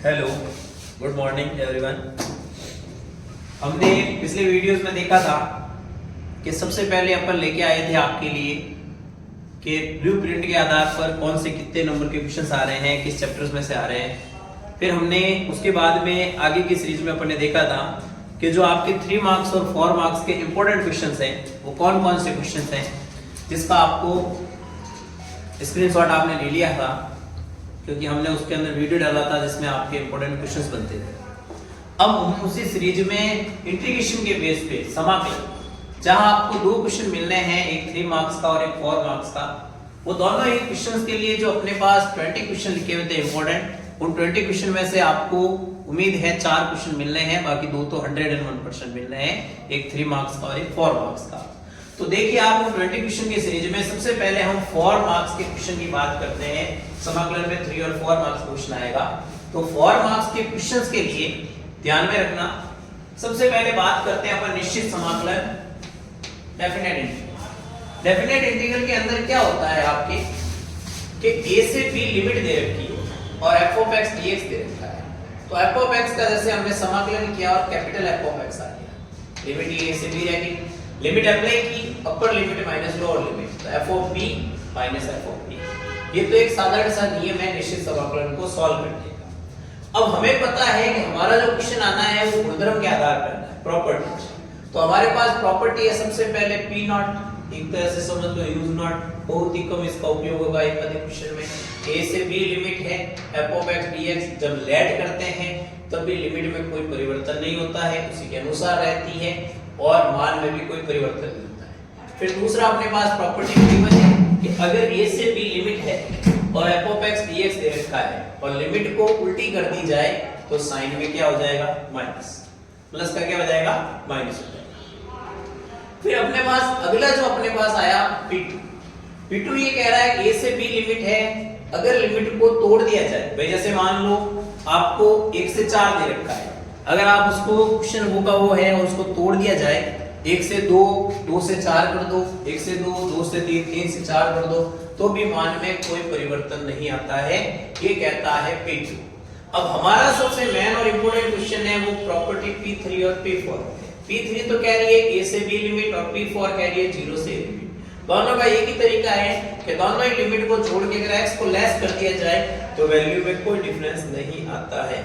Hello, good morning everyone. हमने पिछले videos में देखा था कि सबसे पहले अपन लेके आए थे आपके लिए कि ब्लूप्रिंट के आधार पर कौन से कितने नंबर के क्वेश्चंस आ रहे हैं, किस चैप्टर्स में से आ रहे हैं। फिर हमने उसके बाद में आगे की सीरीज में अपन ने देखा था कि जो आपके 3 मार्क्स और 4 मार्क्स के इंपॉर्टेंट क्वेश्चंस हैं वो कौन कौन से क्वेश्चंस हैं, जिसका आपको स्क्रीनशॉट आपने ले लिया था क्योंकि हमने उसके अंदर वीडियो डाला था जिसमें आपके इंपॉर्टेंट क्वेश्चंस बनते थे। अब हम उसी सीरीज में इंटीग्रेशन के बेस पे समाकलन, जहां आपको 2 क्वेश्चन मिलने हैं, एक 3 मार्क्स का और एक 4 मार्क्स का, वो दोनों ही क्वेश्चंस के लिए जो अपने पास 20 क्वेश्चन लिखे हुए थे इंपॉर्टेंट, उन 20 क्वेश्चन में से आपको उम्मीद है 4 क्वेश्चन मिलने हैं, बाकी 2 तो 101% मिलने हैं, एक 3 मार्क्स का और एक 4 मार्क्स का। तो देखिए आप 20 क्वेश्चन की सीरीज में सबसे पहले हम 4 मार्क्स के क्वेश्चन की बात करते हैं। समाकलन में 3 और 4 मार्क्स क्वेश्चन आएगा। तो 4 मार्क्स के क्वेश्चंस के लिए ध्यान में रखना, सबसे पहले बात करते हैं अपन निश्चित समाकलन, डेफिनेट इंटीग्रल। डेफिनेट इंटीग्रल के अंदर क्या होता है आपके कि a से b लिमिट दे रखी है और f ऑफ x dx दे रखा है। तो f ऑफ x का जैसे हमने समाकलन किया और कैपिटल F ऑफ x आ गया, लिमिट a से b रहेगी, लिमिट अप्लाई की, अपर लिमिट माइनस लोअर लिमिट, तो f of b minus f of b। ये तो एक साधारण सा नियम है निश्चित समाकलन को सॉल्व करने का। अब हमें पता है कि हमारा जो क्वेश्चन आना है वो गुणधर्म के आधार पर आना है, प्रॉपर्टी। तो हमारे पास प्रॉपर्टी है सबसे पहले p नॉट, एक तरह से समझ लो यूज नॉट, बहुत ही कम इसका उपयोग होगा एक आधे क्वेश्चन में। a से b लिमिट है f ऑफ x dx, जब लेट करते हैं तब भी लिमिट में कोई परिवर्तन नहीं होता है, उसी के अनुसार रहती है और मान में भी कोई परिवर्तन नहीं होता है। फिर दूसरा अपने पास प्रॉपर्टी गिवन है कि अगर a से b लिमिट है और f ऑफ x dx दे रखा है और लिमिट को उल्टी कर दी जाए तो साइन में क्या हो जाएगा, माइनस, प्लस का क्या हो जाएगा, माइनस हो जाएगा। फिर अपने पास अगला जो अपने पास आया p2। p2 ये कह रहा है कि a से b लिमिट है, अगर लिमिट को तोड़ दिया जाए, भाई जैसे मान लो आपको 1 से 4 दे रखा है, अगर आप उसको क्वेश्चन वो का वो है और उसको तोड़ दिया जाए, 1 से 2, 2 से 4 कर दो, 1 से 2, 2 से 3, 3 से 4 कर दो, तो भी मान में कोई परिवर्तन नहीं आता है, ये कहता है p2। अब हमारा सबसे मेन और इंपॉर्टेंट क्वेश्चन है वो प्रॉपर्टी p3 और p4। p3 तो कह रही है a से b लिमिट और p4 कह रही है 0 से a लिमिट। दोनों का एक ही तरीका है कि दोनों ही लिमिट को जोड़ के अगर x को लेस कर दिया जाए तो वैल्यू में कोई डिफरेंस नहीं आता है।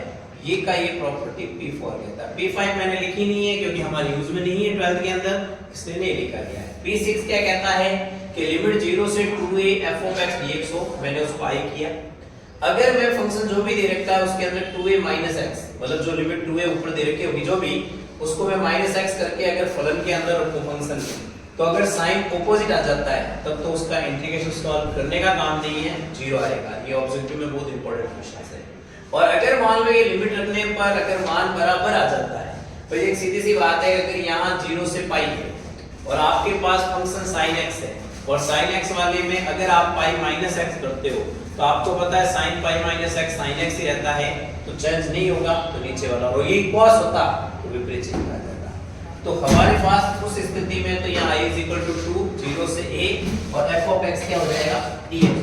ये का ये प्रॉपर्टी p4 कहता है। p5 मैंने लिखी नहीं है क्योंकि हमारे यूज में नहीं है 12th के अंदर, इसलिए नहीं लिखा गया है। p6 क्या कहता है कि लिमिट 0 से 2a f of x dx हो, मैंने उसको i किया। अगर मैं फंक्शन जो भी दे रखता है उसके अंदर 2a minus x, मतलब जो लिमिट 2a ऊपर दे रखी होगी जो भी, उसको मैं माइनस x करके अगर फलन के अंदर रखूं फंक्शन में, तो अगर साइन ऑपोजिट आ जाता है तब तो उसका इंटीग्रेशन सॉल्व करने का काम नहीं है, 0 आएगा। ये ऑब्जेक्टिव में बहुत इंपॉर्टेंट क्वेश्चन है। और अगर मान लो ये लिमिट रखने पर अगर मान बराबर आ जाता है, तो एक सीधी सी बात है, अगर यहाँ 0 से पाई है और आपके पास फंक्शन sin x है और sin x वाले में अगर आप पाई माइनस x करते हो तो आपको पता है sin pi minus x sin x ही रहता है, तो चेंज नहीं होगा, तो नीचे वाला और ये cos होता तो विपरीत चिन्ह आ जाता। तो हमारे पास उस स्थिति में तो यहाँ i = 2, 0 से a और f of x क्या हो जाएगा, dx।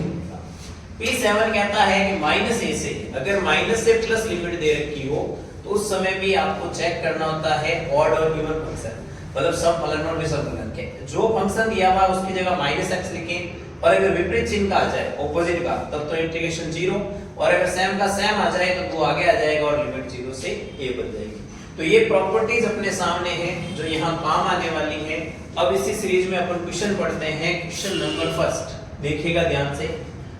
p7 कहता है कि माइनस a से अगर माइनस से प्लस लिमिट दे रखी हो तो उस समय भी आपको चेक करना होता है ऑड और इवन फंक्शन, मतलब सम फलन और विषम फलन के जो फंक्शन दिया हुआ उसकी जगह माइनस x लिखें और अगर विपरीत चिन्ह का आ जाए ऑपोजिट का तब तो इंटीग्रेशन 0, और अगर सेम का सेम आ जाए तो वो आगे आ जाएगा और लिमिट 0 से a बन जाएगी। तो ये प्रॉपर्टीज अपने सामने हैं जो यहाँ काम आने वाली है। अब इसी सीरीज में अपन क्वेश्चन पढ़ते हैं। क्वेश्चन नंबर फर्स्ट देखिएगा ध्यान से।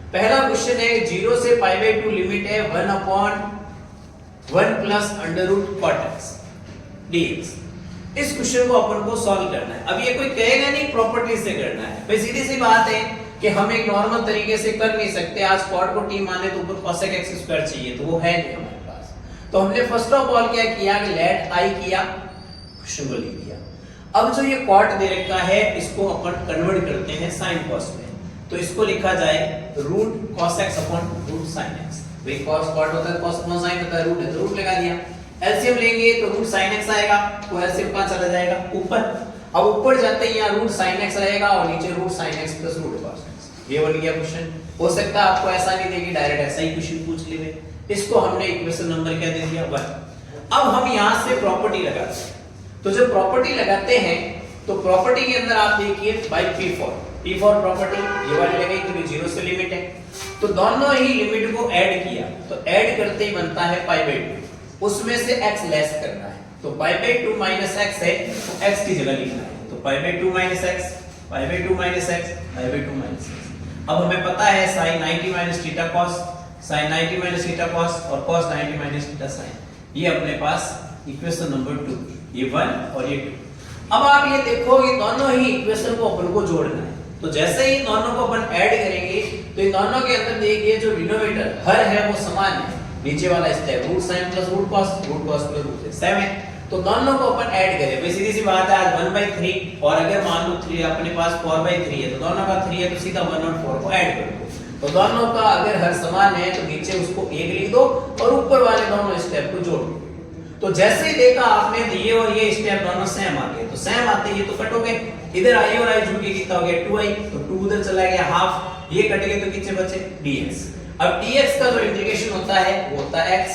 पहला क्वेश्चन है 0 से π/2 लिमिट है 1/1 plus under root cot x dx। इस क्वेश्चन को अपन को सॉल्व करना है। अब ये कोई कहेगा नहीं प्रॉपर्टी से करना है, भाई सीधी सी बात है कि हम एक नॉर्मल तरीके से कर नहीं सकते। आज cot को t माने तो ऊपर cos x स्क्वायर चाहिए, तो वो है नहीं हमारे पास। तो हमने फर्स्ट ऑफ ऑल क्या किया कि लेट i किया, क्वेश्चन को लिख दिया। अब जो ये cot दे रखा है इसको अपन कन्वर्ट करते हैं sin cos में, तो इसको लिखा जाए root cos x upon root sin x। भाई cos cot होता है, cos अपॉन sin होता है, रूट है तो रूट लगा दिया। एलसीएम लेंगे तो रूट sin x आएगा, तो एलसीएम कहां चला जाएगा, ऊपर। अब ऊपर जाते ही यहाँ रूट sin x रहेगा और नीचे root sin x plus root cos x। ये बन गया क्वेश्चन। हो सकता है आपको ऐसा नहीं देगी, डायरेक्ट ऐसा ही क्वेश्चन पूछ ले। इसको हमने इक्वेशन नंबर क्या दे दिया 1। अब हम यहां से प्रॉपर्टी लगाते हैं। तो जब प्रॉपर्टी लगाते हैं तो प्रॉपर्टी के अंदर आप देखिए बाय P4 प्रॉपर्टी ये वाली लगाई क्योंकि 0 से लिमिट है। तो दोनों ही लिमिट को ऐड किया, तो ऐड करते ही बनता है π/2, उसमें से x लेस करना है। तो π/2 x है, तो x की जगह लिखना है। तो π/2 x, π/2 x, π/2 x। अब हमें पता है sin 90 theta cos, sin 90 theta cos और cos 90 थीटा sin। ये अपने पास इक्वेशन नंबर 2, ये 1 और ये 2। अब आप ये देखो ये दोनों ही इक्वेशन को अपन को जोड़ना है। तो जैसे ही दोनों को अपन ऐड करेंगे तो इन दोनों के अंदर देखिए जो डिनोमिनेटर हर है वो समान है। नीचे वाला step root sine plus root cos plus root same है। तो दोनों को अपन ऐड करें, भाई सीधी सी बात है, आज 1/3 और अगर मान लो 3 अपने पास 4/3 है, तो दोनों का 3 है तो सीधा 1 और 4 को ऐड कर दो। तो दोनों का अगर हर समान है तो नीचे उसको 1 लिख दो और ऊपर वाले दोनों स्टेप को जोड़ दो। तो जैसे ही देखा आपने तो ये और ये स्टेप दोनों सेम आ गए। तो सेम आते ये तो कट हो गए, इधर आई और आई जुड़ के कितना हो गया 2i, तो 2 उधर चला गया हाफ, ये कट गए तो कितने बचे dx। अब dx का जो इंटीग्रेशन होता है वो होता है x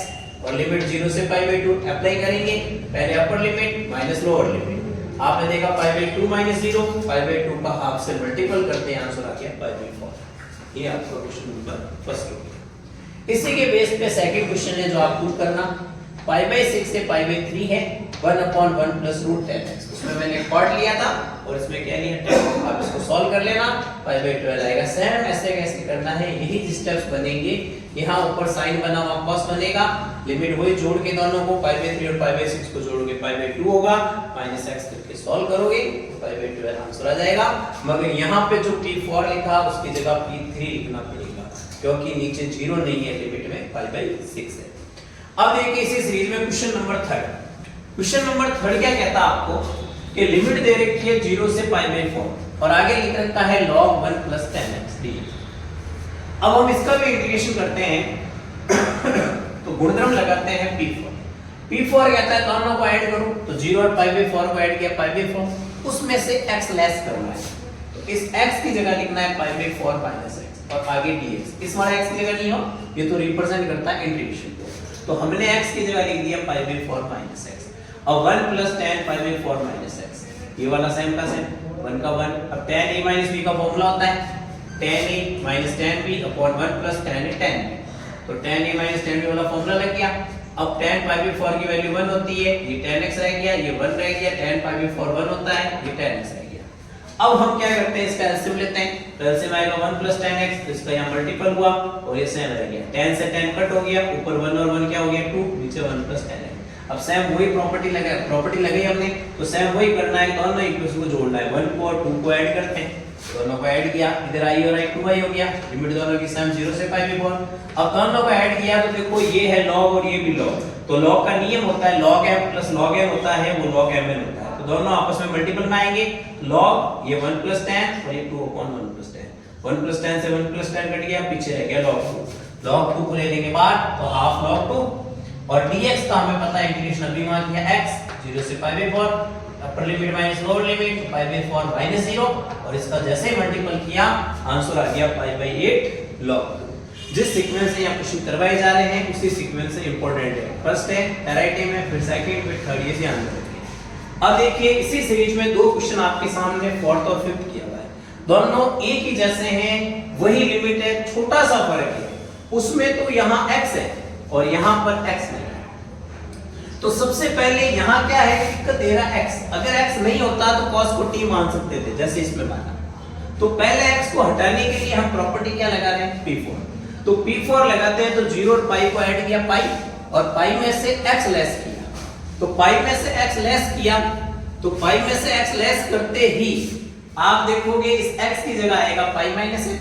और लिमिट 0 से π/2 अप्लाई करेंगे। पहले अपर लिमिट माइनस लोअर लिमिट, आपने देखा π/2 - 0, π/2 का हाफ से मल्टीपल करते हैं आंसर आ गया π/4। ये आपका क्वेश्चन नंबर फर्स्ट हो गया। इसी के बेस पे सेकंड क्वेश्चन है जो आप प्रूव करना। π/6 से π/3 है 1/1 प्लस रूट 10x। उसमें मैंने एक पार्ट लिया था और इसमें क्या लिया 10। आप इसको सॉल्व कर लेना, π/12 आएगा। सेम ऐसे कैसे करना है, यही स्टेप्स बनेंगे। यहाँ ऊपर साइन बना हुआ cos बनेगा, लिमिट वही जोड़ के दोनों को π/3 और π/6 को जोड़ के π/2 होगा, -x करके सॉल्व करोगे तो π/12 आंसर आ जाएगा। मगर यहाँ पे जो P4 लिखा उसकी जगह P3 लिखना पड़ेगा क्योंकि नीचे 0 नहीं है, लिमिट में π/6 है। अब देखिए इसी सीरीज में क्वेश्चन नंबर 3। क्वेश्चन नंबर 3 क्या कहता है आपको कि लिमिट दे रखी है 0 से π/4 और आगे लिख रखा है log 1 + 10x dx। अब हम इसका भी इंटीग्रेशन करते हैं तो गुणधर्म लगाते हैं P4 कहता है दोनों को ऐड करो, तो 0 और π/4 को ऐड किया π/4, उसमें से x लेस करना है। तो इस x की जगह लिखना है π/4 - x और आगे dx। इस वाला x की जगह नहीं हो, ये तो रिप्रेजेंट करता है इंटीग्रेशन को। तो हमने x की जगह लिख दिया π/4 - x और 1 + tan π/4 - x। ये वाला सेम का सेम 1 का 1। अब tan a - b का फार्मूला होता है tan a - tan b / 1 + tan a tan b। तो tan a - tan b वाला फार्मूला लग गया। अब tan π/4 की वैल्यू 1 होती है, ये tan x रह गया, ये 1 रह गया, tan π/4 1 होता है, ये tan x रह गया। अब हम क्या करते हैं, इसका एलसीएम लेते हैं। तो एलसीएम आएगा 1 + tan x, तो इसका यहां मल्टीपल हुआ और ये सेम रह गया। tan से tan कट हो गया, ऊपर 1 और 1 क्या हो गया 2, नीचे 1 + tan x। अब सेम वही प्रॉपर्टी लगाई हमने, तो सेम वही करना है, दोनों इक्वेशन को जोड़ना है। 1 को और 2 को ऐड करते हैं, दोनों को ऐड किया, इधर आई और आई 2i हो गया, लिमिट दोनों की सेम 0 से π/4। अब दोनों को ऐड किया तो देखो ये है log और ये भी log। तो log का नियम होता है log m + log n होता है, वो log mn होता है। तो दोनों आपस में मल्टीपल में आएंगे। log ये 1 + tan और ये 2/1 + tan। 1 + tan से 1 + tan कट गया, पीछे रह गया log 2। log 2 को ले लेने के बाद तो हाफ log 2 और dx का हमें पता है इंटीग्रेशन अभी मान किया x 0 से π/4, upper limit minus lower limit π/4 - 0 और इसका जैसे ही मल्टीपल किया आंसर आ गया π/8 log 2। जिस सीक्वेंस से यहाँ क्वेश्चन करवाए जा रहे हैं उसी सीक्वेंस से इंपॉर्टेंट है। फर्स्ट है पैराइटी में, फिर सेकंड, फिर थर्ड, ये ध्यान रखिए। अब देखिए इसी सीरीज में दो क्वेश्चन आपके सामने फोर्थ और फिफ्थ किया हुआ है, दोनों एक ही जैसे हैं, वही लिमिट है, छोटा सा फर्क है। उसमें तो यहाँ x है और यहाँ पर x नहीं है। तो सबसे पहले यहाँ क्या है, दिक्कत दे रहा x। अगर x नहीं होता तो cos को t मान सकते थे, जैसे इसमें माना। तो पहले x को हटाने के लिए हम प्रॉपर्टी क्या लगा रहे हैं P4। तो P4 लगाते हैं तो 0 और पाई को ऐड किया पाई और पाई में से x लेस किया। तो पाई में से x लेस किया, तो पाई में से x लेस करते ही आप देखोगे इस x की जगह आएगा पाई माइनस x।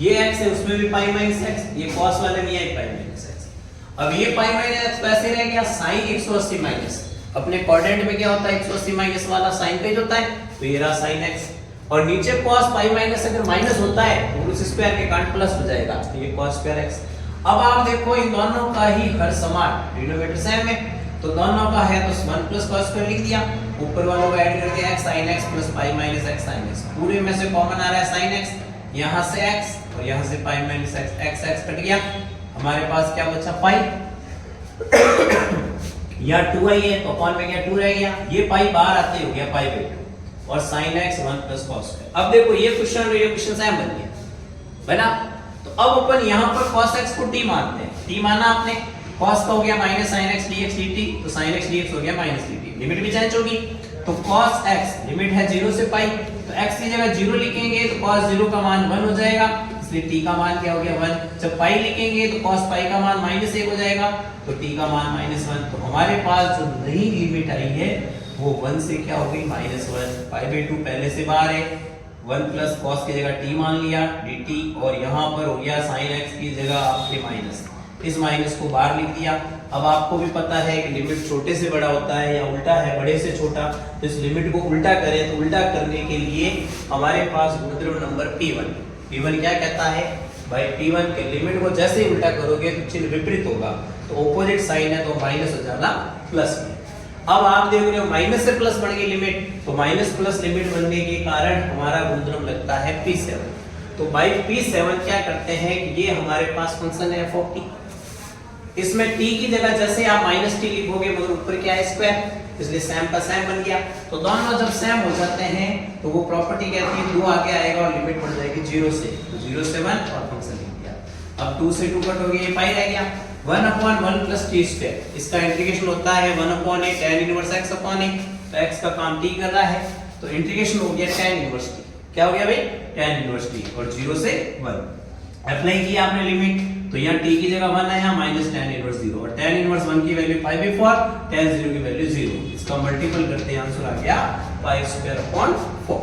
ये x है उसमें भी पाई माइनस x, ये cos वाले में है पाई माइनस x। अब ये पाई माइनस x वैसे रह गया sin 180 माइनस। अपने क्वाड्रेंट में क्या होता है 180 माइनस वाला sin पेज होता है, तो ये रहा sin x और नीचे cos पाई माइनस अगर माइनस होता है तो उस स्क्वायर के काट प्लस हो जाएगा, तो ये cos स्क्वायर x। अब आप देखो इन दोनों का ही हर समान डिनोमिनेटर सेम है, तो दोनों का है तो 1 + cos स्क्वायर लिख दिया, ऊपर वालों को ऐड कर दिया x sin x + pi minus x sin x। पूरे में से कॉमन आ रहा है sin x, यहाँ से x और यहाँ से pi minus x, x cut गया, हमारे पास क्या बचा पाई या 2i है तो अपॉन में क्या 2 रह गया, ये पाई बाहर आते हो गया पाई बाई 2 और sin x 1 plus cos square. अब देखो ये क्वेश्चन और ये क्वेश्चन सेम बन गया बना। तो अब अपन यहाँ पर cos x को t मानते हैं, t माना आपने, cos का हो गया minus sin x dx dt, तो sin x dx हो गया माइनस dt, लिमिट भी चेंज होगी। तो cos x लिमिट है 0 से पाई, तो x की जगह 0 लिखेंगे तो cos 0 का मान 1 हो जाएगा, इसलिए t का मान क्या हो गया 1। जब पाई लिखेंगे तो cos पाई का मान माइनस 1 हो जाएगा, तो t का मान माइनस 1। तो हमारे पास जो नई लिमिट आई है वो 1 से क्या हो गई -1, पाई बाई 2 पहले से बाहर है, 1 प्लस cos की जगह t मान लिया dt, और यहाँ पर हो गया sin x की जगह आपके माइनस, इस माइनस को बाहर लिख दिया। अब आपको भी पता है कि लिमिट छोटे से बड़ा होता है या उल्टा है बड़े से छोटा, तो इस लिमिट को उल्टा करें, तो उल्टा करने के लिए हमारे पास गुणधर्म नंबर p1 क्या कहता है भाई, p1 के लिमिट को जैसे ही उल्टा करोगे तो चिन्ह विपरीत होगा, तो ऑपोजिट साइन है तो माइनस हो जाना प्लस में। अब आप देख रहे हो माइनस से प्लस बढ़ गई लिमिट, तो माइनस प्लस लिमिट बनने के कारण हमारा गुणधर्म लगता है p7। तो भाई p7 क्या करते हैं कि ये हमारे पास फंक्शन है f ऑफ t, इसमें t की जगह जैसे आप माइनस t लिखोगे मगर ऊपर क्या है स्क्वायर, इसलिए सैम का सैम बन गया। तो दोनों जब सैम हो जाते हैं तो वो प्रॉपर्टी कहती है 2 आगे आएगा और लिमिट बढ़ जाएगी 0 से, तो 0 से 1 और फंक्शन लिख दिया। अब 2 से 2 कट हो गया, ये पाई रह गया, 1/1 प्लस t स्क्वायर, इसका इंटीग्रेशन होता है 1/a tan inverse x upon a, तो x का काम t कर रहा है, तो इंटीग्रेशन हो गया tan इनवर्स t, क्या हो गया भाई tan इनवर्स t, और 0 से 1 अप्लाई किया आपने लिमिट, तो यहाँ t की जगह 1 है, यहाँ माइनस tan इनवर्स 0, और tan इनवर्स 1 की वैल्यू पाई बाई 4, tan 0 की वैल्यू 0, इसका मल्टीपल करते हैं आंसर आ गया पाई स्क्वायर अपॉन 4।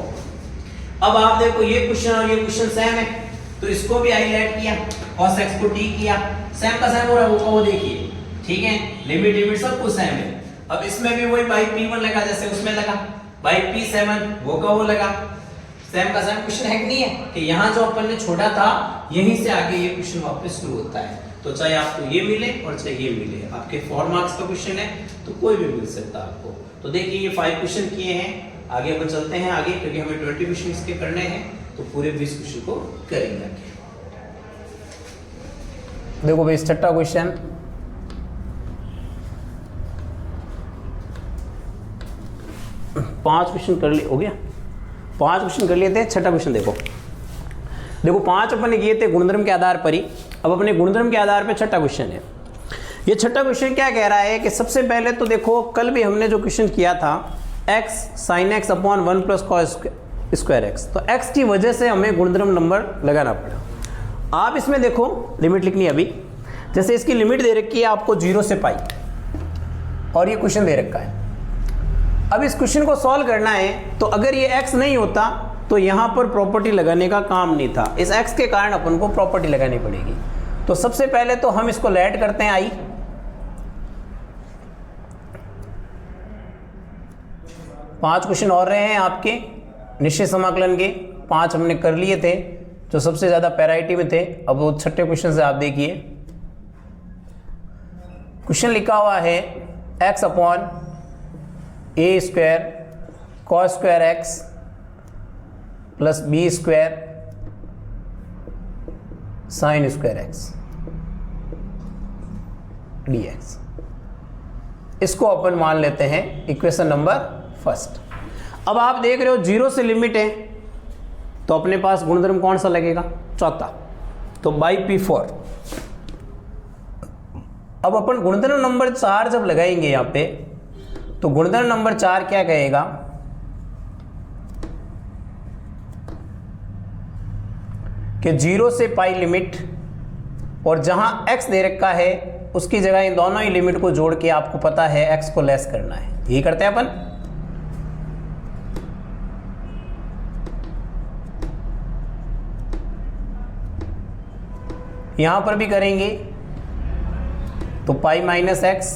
अब आप देखो ये क्वेश्चन और ये क्वेश्चन सेम है, तो इसको भी हाईलाइट किया, cos x को t किया, सेम का सेम हो रहा है वो देखिए, ठीक है, लिमिट सब कुछ सेम है। अब इसमें भी वही बाई p1 लगा जैसे उसमें लगा, बाई p7 वो का वो लगा, सेम का सेम क्वेश्चन है कि नहीं है, कि यहाँ जो अपन ने छोड़ा था यहीं से आगे ये क्वेश्चन वापस शुरू होता है। तो चाहे आपको ये मिले और चाहे ये मिले, आपके 4 मार्क्स का क्वेश्चन है तो कोई भी मिल सकता है आपको। तो देखिए ये 5 क्वेश्चन किए हैं, आगे अपन चलते हैं आगे, क्योंकि हमें 20 क्वेश्चन इसके करने हैं, तो पूरे 20 क्वेश्चन को करेंगे आगे। देखो भाई छठा क्वेश्चन, पांच क्वेश्चन कर लिए, हो गया 5 क्वेश्चन कर लिए थे, छठा क्वेश्चन देखो 5 अपन ने किए थे गुणधर्म के आधार पर ही, अब अपने गुणधर्म के आधार पर छठा क्वेश्चन है। ये छठा क्वेश्चन क्या कह रहा है कि सबसे पहले तो देखो कल भी हमने जो क्वेश्चन किया था x sin x upon 1 plus cos square x, तो x की वजह से हमें गुणधर्म नंबर लगाना पड़ा। आप इसमें देखो लिमिट लिखनी है अभी, जैसे इसकी लिमिट दे रखी है आपको 0 से पाई, और ये क्वेश्चन दे रखा है। अब इस क्वेश्चन को सॉल्व करना है, तो अगर ये x नहीं होता तो यहाँ पर प्रॉपर्टी लगाने का काम नहीं था, इस x के कारण अपन को प्रॉपर्टी लगानी पड़ेगी। तो सबसे पहले तो हम इसको लेट करते हैं i, पांच क्वेश्चन और रहे हैं आपके निश्चित समाकलन के, 5 हमने कर लिए थे जो सबसे ज्यादा पैराइटी में थे। अब वो छठे क्वेश्चन से आप देखिए, क्वेश्चन लिखा हुआ है x upon a square cos square x plus b square sine square x dx, इसको अपन मान लेते हैं इक्वेशन नंबर फर्स्ट। अब आप देख रहे हो 0 से लिमिट है, तो अपने पास गुणधर्म कौन सा लगेगा, चौथा, तो बाई p4। अब अपन गुणधर्म नंबर 4 जब लगाएंगे यहां पे, तो गुणधर्म नंबर 4 क्या कहेगा कि 0 से पाई लिमिट, और जहां x दे रखा है उसकी जगह इन दोनों ही लिमिट को जोड़ के आपको पता है x को लेस करना है, यही करते हैं अपन। यहां पर भी करेंगे, तो pi minus x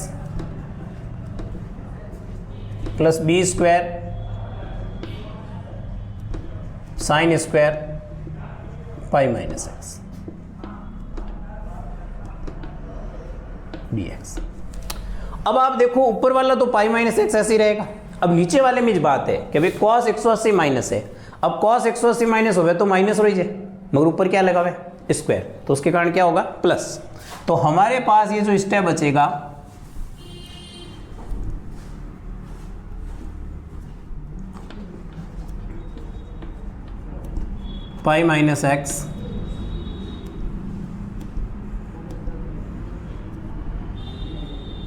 plus B square sign square pi minus x dx। अब आप देखो ऊपर वाला तो पाई माइनस एक्स ऐसे ही रहेगा। अब नीचे वाले में बात है कि भाई cos 180 माइनस है, अब cos 180 माइनस हो गया तो माइनस हो जाए, मगर ऊपर क्या लगा हुआ है स्क्वायर, तो उसके कारण क्या होगा प्लस। तो हमारे पास ये जो स्टेप बचेगा पाई माइनस एक्स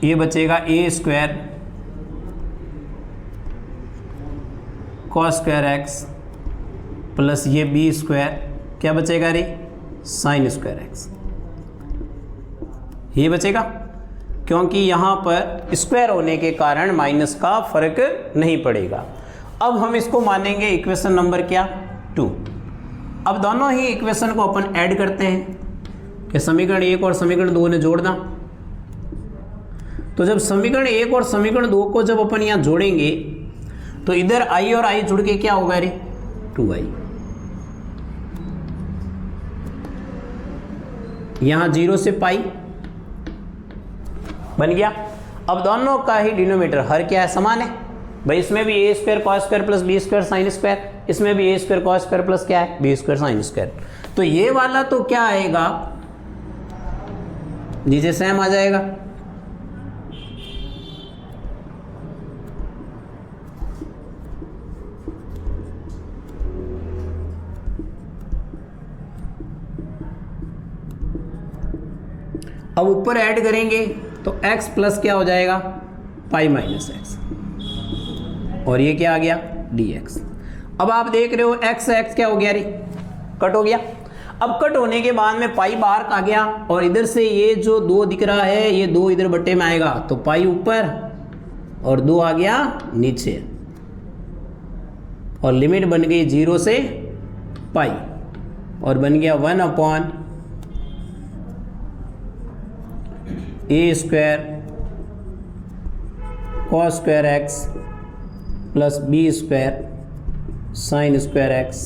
ये बचेगा A square cos square x plus ये बी स्क्वायर क्या बचेगा रे साइन स्क्वायर एक्स, ये बचेगा क्योंकि यहाँ पर स्क्वायर होने के कारण माइनस का फर्क नहीं पड़ेगा। अब हम इसको मानेंगे इक्वेशन नंबर क्या 2। अब दोनों ही इक्वेशन को अपन ऐड करते हैं कि समीकरण 1 और समीकरण 2 ने जोड़ना। तो जब समीकरण 1 और समीकरण 2 को जब अपन यहाँ जोड़ेंगे तो इधर i और i जुड़ के क्या होगा रे 2i, यहाँ 0 से पाई बन गया। अब दोनों का ही डिनोमिनेटर हर क्या है समान है भाई, इसमें भी A square cos square plus B square sign square, इसमें भी A square cos square plus क्या है बी स्क्वायर साइन स्क्वायर। तो ये वाला तो क्या आएगा नीचे सेम आ जाएगा, अब ऊपर ऐड करेंगे तो x प्लस क्या हो जाएगा पाई माइनस एक्स, और ये क्या आ गया dx। अब आप देख रहे हो x क्या हो गया रे कट हो गया। अब कट होने के बाद में पाई बाहर आ गया और इधर से ये जो 2 दिख रहा है ये 2 इधर बट्टे में आएगा, तो पाई ऊपर और 2 आ गया नीचे, और लिमिट बन गई 0 से पाई और बन गया 1 upon A square cos square x plus B square sign square x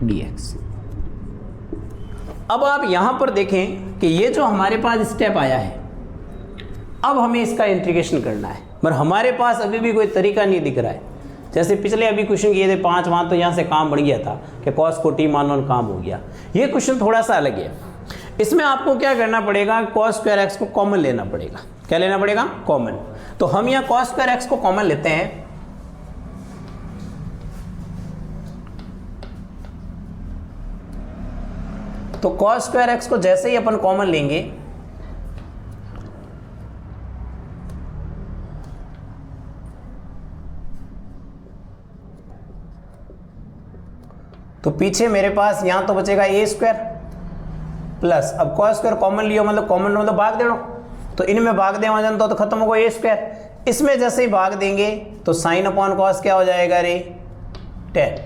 dx। अब आप यहां पर देखें कि ये जो हमारे पास स्टेप आया है अब हमें इसका इंटीग्रेशन करना है, पर हमारे पास अभी भी कोई तरीका नहीं दिख रहा है। जैसे पिछले अभी क्वेश्चन किए थे 5 वहां तो यहां से काम बढ़ गया था कि कॉस को टी मान लो काम हो गया। ये क्वेश्चन थोड़ा सा अलग है, इसमें आपको क्या करना पड़ेगा कॉस स्क्वायर एक्स को कॉमन लेना पड़ेगा। क्या लेना पड़ेगा कॉमन, तो हम यहाँ कॉस स्क्वायर एक्स को कॉमन लेते हैं। तो कॉस स्क्वायर एक्स को जैसे ही अपन कॉमन लेंगे तो पीछे मेरे पास यहां तो बचेगा ए स्क्वायर प्लस, अब कॉस स्क्वायर कॉमन लियो मतलब कॉमन मतलब भाग दे दो, तो इनमें भाग दे वहां तो खत्म होगा ए स्क्वायर। इसमें जैसे ही भाग देंगे तो साइन अपॉन कॉस क्या हो जाएगा रे 10।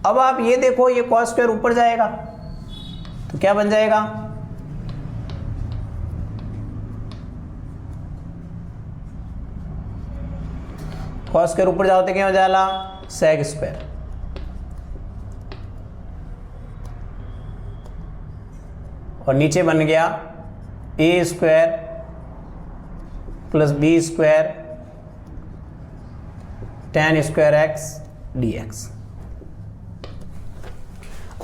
अब आप ये देखो ये कॉस स्क्वायर ऊपर जाएगा तो क्या बन जाएगा कॉस स्क्वायर ऊपर जाओ तो क्या हो जाएगा सेक स्क्वायर, और नीचे बन गया A square plus B square tan square x dx।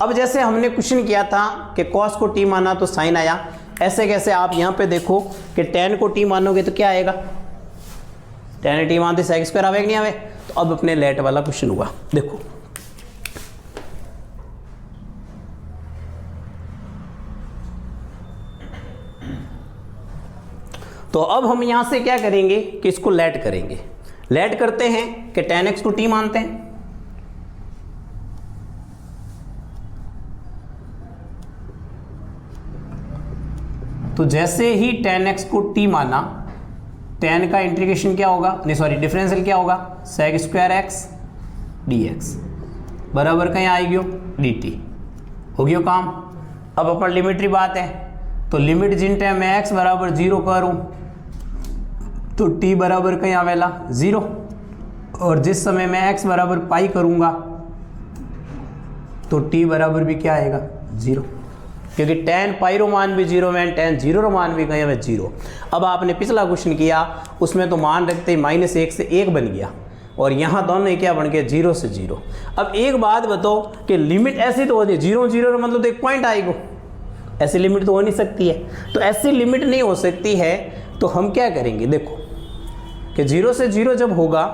अब जैसे हमने क्वेश्चन किया था कि cos को t माना तो साइन आया, ऐसे कैसे आप यहां पे देखो कि tan को t मानोगे तो क्या आएगा tan t मानते sec स्क्वायर आवे कि नहीं आवे। तो अब अपने लेट वाला क्वेश्चन हुआ देखो, तो अब हम यहां से क्या करेंगे कि इसको लेट करेंगे। लेट करते हैं कि tan x को t मानते हैं, तो जैसे ही tan x को t माना tan का इंटीग्रेशन क्या होगा नहीं सॉरी डिफरेंशियल क्या होगा sec स्क्वायर एक्स dx बराबर कहीं आएगी dt हो गया काम। अब अपन लिमिटरी बात है तो लिमिट जिन टाइम मैं x बराबर 0 करूं तो t बराबर कहीं आवेला 0, और जिस समय मैं x बराबर पाई करूंगा तो t बराबर भी क्या आएगा 0, क्योंकि tan पाई रो मान भी 0 में tan 0 रो मान भी कहीं 0। अब आपने पिछला क्वेश्चन किया उसमें तो मान रखते ही -1 से 1 बन गया, और यहाँ दोनों क्या बन गए 0 से 0। अब एक बात बताओ कि लिमिट ऐसी तो होती है 0 0 मतलब तो एक पॉइंट आएगा, ऐसी लिमिट तो हो नहीं सकती है। तो ऐसी लिमिट नहीं हो सकती है तो हम क्या करेंगे, देखो कि 0 से 0 जब होगा,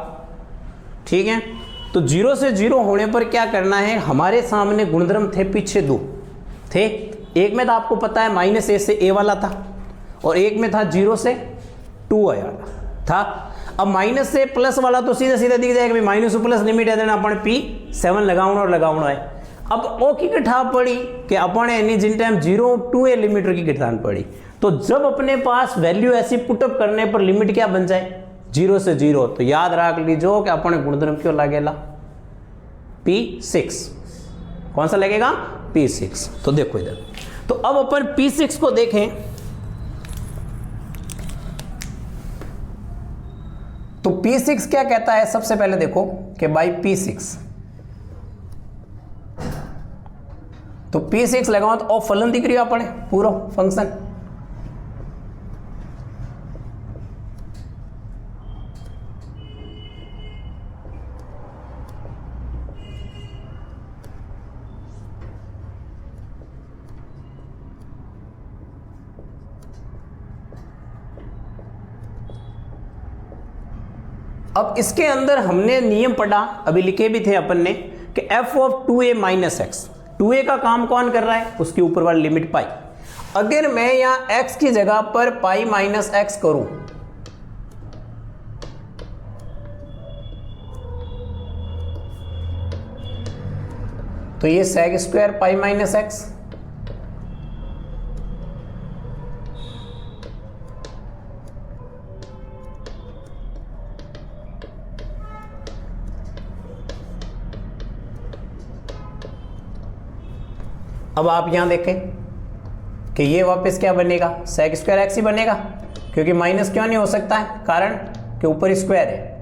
ठीक है, तो 0 से 0 होने पर क्या करना है, हमारे सामने गुणधर्म थे पीछे 2 थे, एक में तो आपको पता है -a से a वाला था और एक में था 0 से 2 आया था। अब माइनस से प्लस वाला तो सीधा सीधा दिख जाएगा, माइनस से प्लस लिमिट है देना अपन P7 लगाना है। अब ओ की कठा पड़ी कि अपन एनी जिन टाइम 0 टू ए लिमिट की कठान पड़ी, तो जब अपने पास वैल्यू ऐसी पुटअप करने पर लिमिट क्या बन जाए 0 से 0, तो याद रख लीजिए कि अपन गुणधर्म क्यों लगेगा P6। कौन सा लगेगा P6। तो देखो इधर, तो अब अपन P6 को देखें तो P6 क्या कहता है, सबसे पहले देखो कि बाई P6, तो P6 लगाओ तो और फलन दिख रही है अपने पूरा फंक्शन। अब इसके अंदर हमने नियम पढ़ा, अभी लिखे भी थे अपन ने कि f of 2a minus x, 2a का काम कौन कर रहा है, उसके ऊपर वाली लिमिट पाई। अगर मैं यहां x की जगह पर पाई माइनस एक्स करूं तो ये sec square pi minus x, अब आप यहां देखें कि ये वापस क्या बनेगा, सेक स्क्वायर एक्स ही बनेगा, क्योंकि माइनस क्यों नहीं हो सकता है, कारण कि ऊपर स्क्वायर है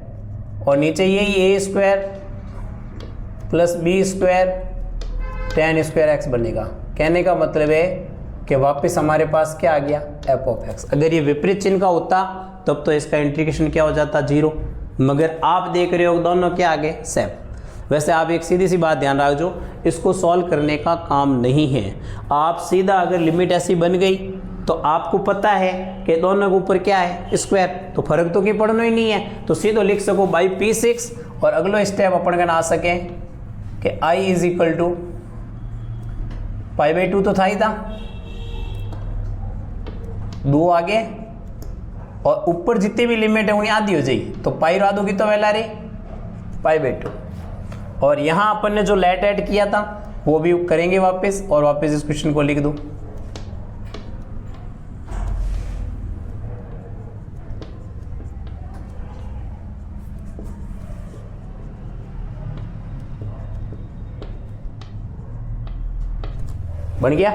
और नीचे ये A square plus B square tan square x बनेगा। कहने का मतलब है कि वापस हमारे पास क्या आ गया f ऑफ x। अगर ये विपरीत चिन्ह का होता तब तो इसका इंटीग्रेशन क्या हो जाता 0, मगर आप देख रहे हो दोनों क्या आ गए सेम। वैसे आप एक सीधी सी बात ध्यान रखो, इसको सॉल्व करने का काम नहीं है। आप सीधा अगर लिमिट ऐसी बन गई तो आपको पता है कि दोनों के ऊपर क्या है स्क्वायर, तो फर्क तो क्या पढ़ना ही नहीं है, तो सीधे लिख सको बाई P6 और अगला स्टेप अपन का ना सके कि I इज इक्वल टू π/2 तो था ही था, 2 आगे और ऊपर जितनी भी लिमिट है उन्हें आधी हो जाएगी, तो पाई रा दोगी तो वैला रे π/2। और यहाँ अपन ने जो लेट ऐड किया था वो भी करेंगे वापस, और वापस इस क्वेश्चन को लिख दो। बन गया।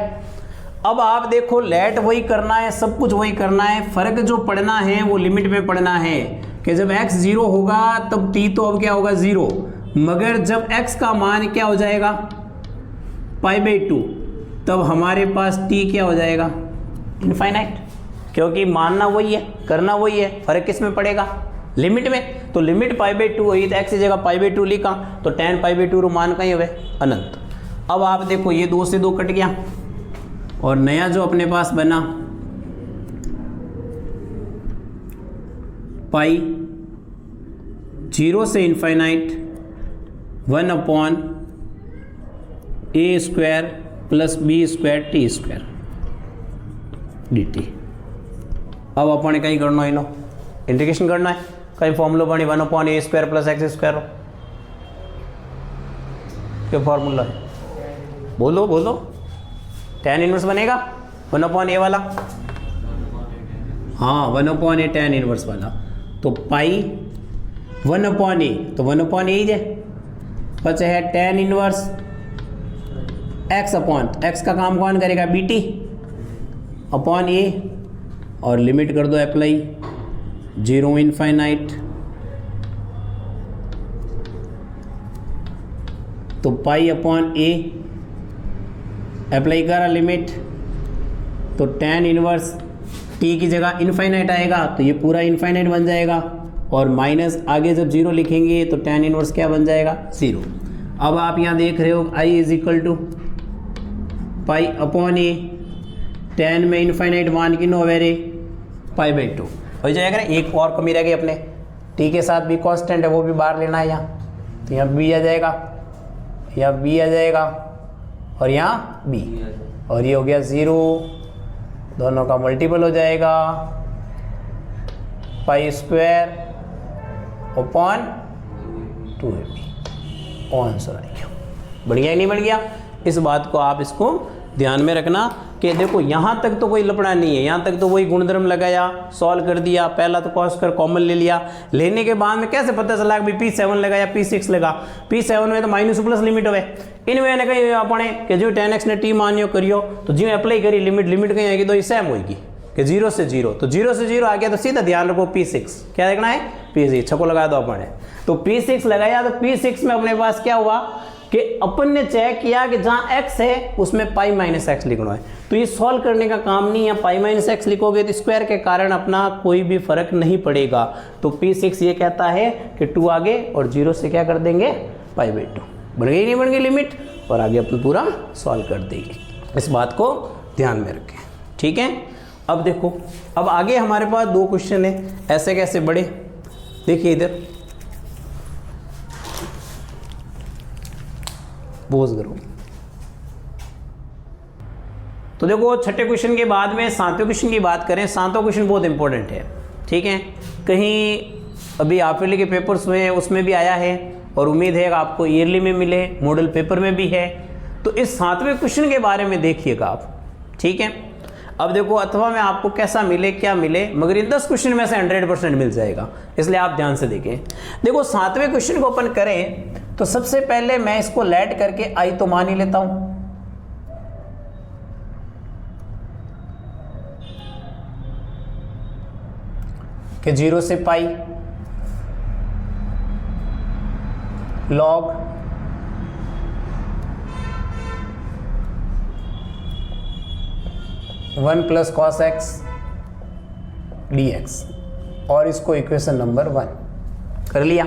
अब आप देखो लेट वही करना है, सब कुछ वही करना है, फर्क जो पढ़ना है वो लिमिट में पढ़ना है कि जब x 0 होगा तब t तो अब क्या होगा 0, मगर जब x का मान क्या हो जाएगा π/2 तब हमारे पास t क्या हो जाएगा इनफाइनाइट, क्योंकि मानना वही है करना वही है, फर्क किस में पड़ेगा लिमिट में। तो लिमिट π/2 हुई तो x की जगह π/2 लिखा तो tan π/2 मान का ही हुए अनंत। अब आप देखो ये 2 से 2 कट गया और नया जो अपने पास बना पाई 0 से infinite 1/a² plus b² t² dt। अब अपन कहीं करना है इंटीग्रेशन करना है, कहीं फॉर्मूला बनी 1/a² प्लस x², क्या फॉर्मूला है बोलो बोलो, tan इनवर्स बनेगा 1/a वाला, हाँ 1/a tan इनवर्स वाला, तो पाई 1/a तो 1/a ही है, बचा है tan इनवर्स x का काम कौन करेगा bt अपॉन a, और लिमिट कर दो अप्लाई 0 इनफाइनाइट, तो पाई अपॉन a अप्लाई करा लिमिट, तो tan इनवर्स t की जगह इनफाइनाइट आएगा तो ये पूरा इनफाइनाइट बन जाएगा और माइनस आगे जब 0 लिखेंगे तो tan इनवर्स क्या बन जाएगा 0। अब आप यहाँ देख रहे हो I is equal to pi upon A, tan में इनफाइनाइट मान की नो वेरे पाई बाई 2 हो जाएगा ना। एक और कमी रह गई अपने, टी के साथ भी कांस्टेंट है वो भी बाहर लेना है यहाँ, तो यहाँ बी आ जाएगा, यहाँ बी आ जाएगा और यहाँ बी, और ये हो गया 0, दोनों का मल्टीपल हो जाएगा pi square upon 2ab answer आ गया। बढ़िया ही नहीं बढ़ गया। इस बात को आप इसको ध्यान में रखना कि देखो यहाँ तक तो कोई लपड़ा नहीं है, यहाँ तक तो वही गुणधर्म लगाया, सॉल्व कर दिया, पहला तो कॉस कर कॉमन ले लिया, लेने के बाद में कैसे पता चला कि भाई P7 लगा या P6 लगा। P7 में तो माइनस प्लस लिमिट हो इनमें ने कहीं अपने कि जो 10x ने टी मानियो करियो तो जो अप्लाई करी लिमिट कहीं आएगी तो ये सेम होगी कि 0 से 0, तो 0 से 0 आ गया तो सीधा ध्यान रखो P6 क्या देखना है P6 छक्को लगा दो अपने, तो P6 लगाया तो P6 में अपने पास क्या हुआ कि अपन ने चेक किया कि जहाँ x है उसमें पाई माइनस एक्स लिखना है, तो ये सॉल्व करने का काम नहीं है, पाई माइनस एक्स लिखोगे तो स्क्वायर के कारण अपना कोई भी फर्क नहीं पड़ेगा। तो P6 ये कहता है कि 2 आगे और 0 से क्या कर देंगे पाई बाई 2, बन गई नहीं बन गई लिमिट, और आगे अपन पूरा सॉल्व कर देंगे। इस बात को ध्यान में रखें, ठीक है। अब देखो, अब आगे हमारे पास 2 क्वेश्चन है, ऐसे कैसे बड़े, देखिए इधर बोझ करो। तो देखो छठे क्वेश्चन के बाद में 7वें क्वेश्चन की बात करें, 7वां क्वेश्चन बहुत इंपॉर्टेंट है, ठीक है। कहीं अभी हाफ के पेपर्स हुए हैं उसमें भी आया है और उम्मीद है कि आपको ईयरली में मिले, मॉडल पेपर में भी है, तो इस 7वें क्वेश्चन के बारे में देखिएगा आप, ठीक है। अब देखो अथवा में आपको कैसा मिले क्या मिले, मगर इन 10 क्वेश्चन में से 100% मिल जाएगा, इसलिए आप ध्यान से देखें। देखो 7वें क्वेश्चन को अपन करें तो सबसे पहले मैं इसको लेट करके आई तो मान ही लेता हूं, कि 0 से pi log one plus cos x D x, और इसको इक्वेशन नंबर 1 कर लिया।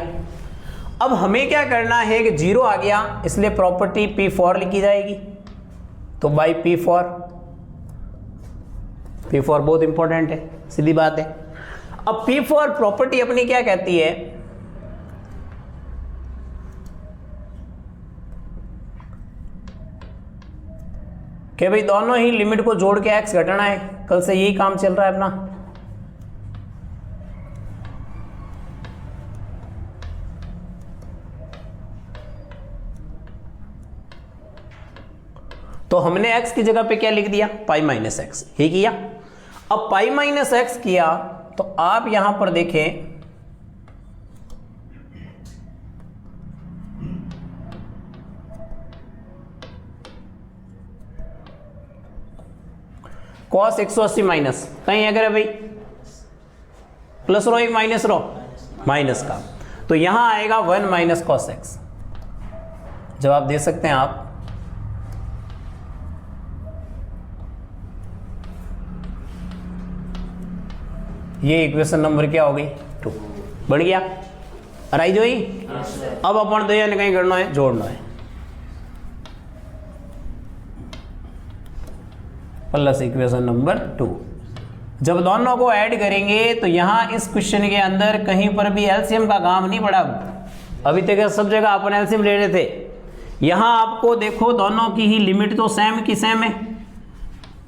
अब हमें क्या करना है कि 0 आ गया इसलिए प्रॉपर्टी P4 लिखी जाएगी, तो बाई P4 बहुत इंपॉर्टेंट है, सीधी बात है। अब P4 प्रॉपर्टी अपनी क्या कहती है कि भाई दोनों ही लिमिट को जोड़ के x घटाना है, कल से यही काम चल रहा है अपना। तो हमने x की जगह पे क्या लिख दिया पाई माइनस एक्स, ही किया। अब पाई माइनस एक्स किया तो आप यहां पर देखें cos 180 माइनस कहीं अगर है भाई प्लस रो एक माइनस रो माइनस का, तो यहां आएगा 1 माइनस कॉस एक्स। जवाब दे सकते हैं आप, ये इक्वेशन नंबर क्या हो गई 2, बढ़ गया राई जो ही। अब अपन तो ये कहीं करना है जोड़ना है, प्लस इक्वेशन नंबर 2। जब दोनों को ऐड करेंगे तो यहां इस क्वेश्चन के अंदर कहीं पर भी एलसीएम का काम नहीं पड़ा, अभी तक सब जगह अपन एलसीएम ले रहे थे। यहां आपको देखो दोनों की ही लिमिट तो सेम की सेम है,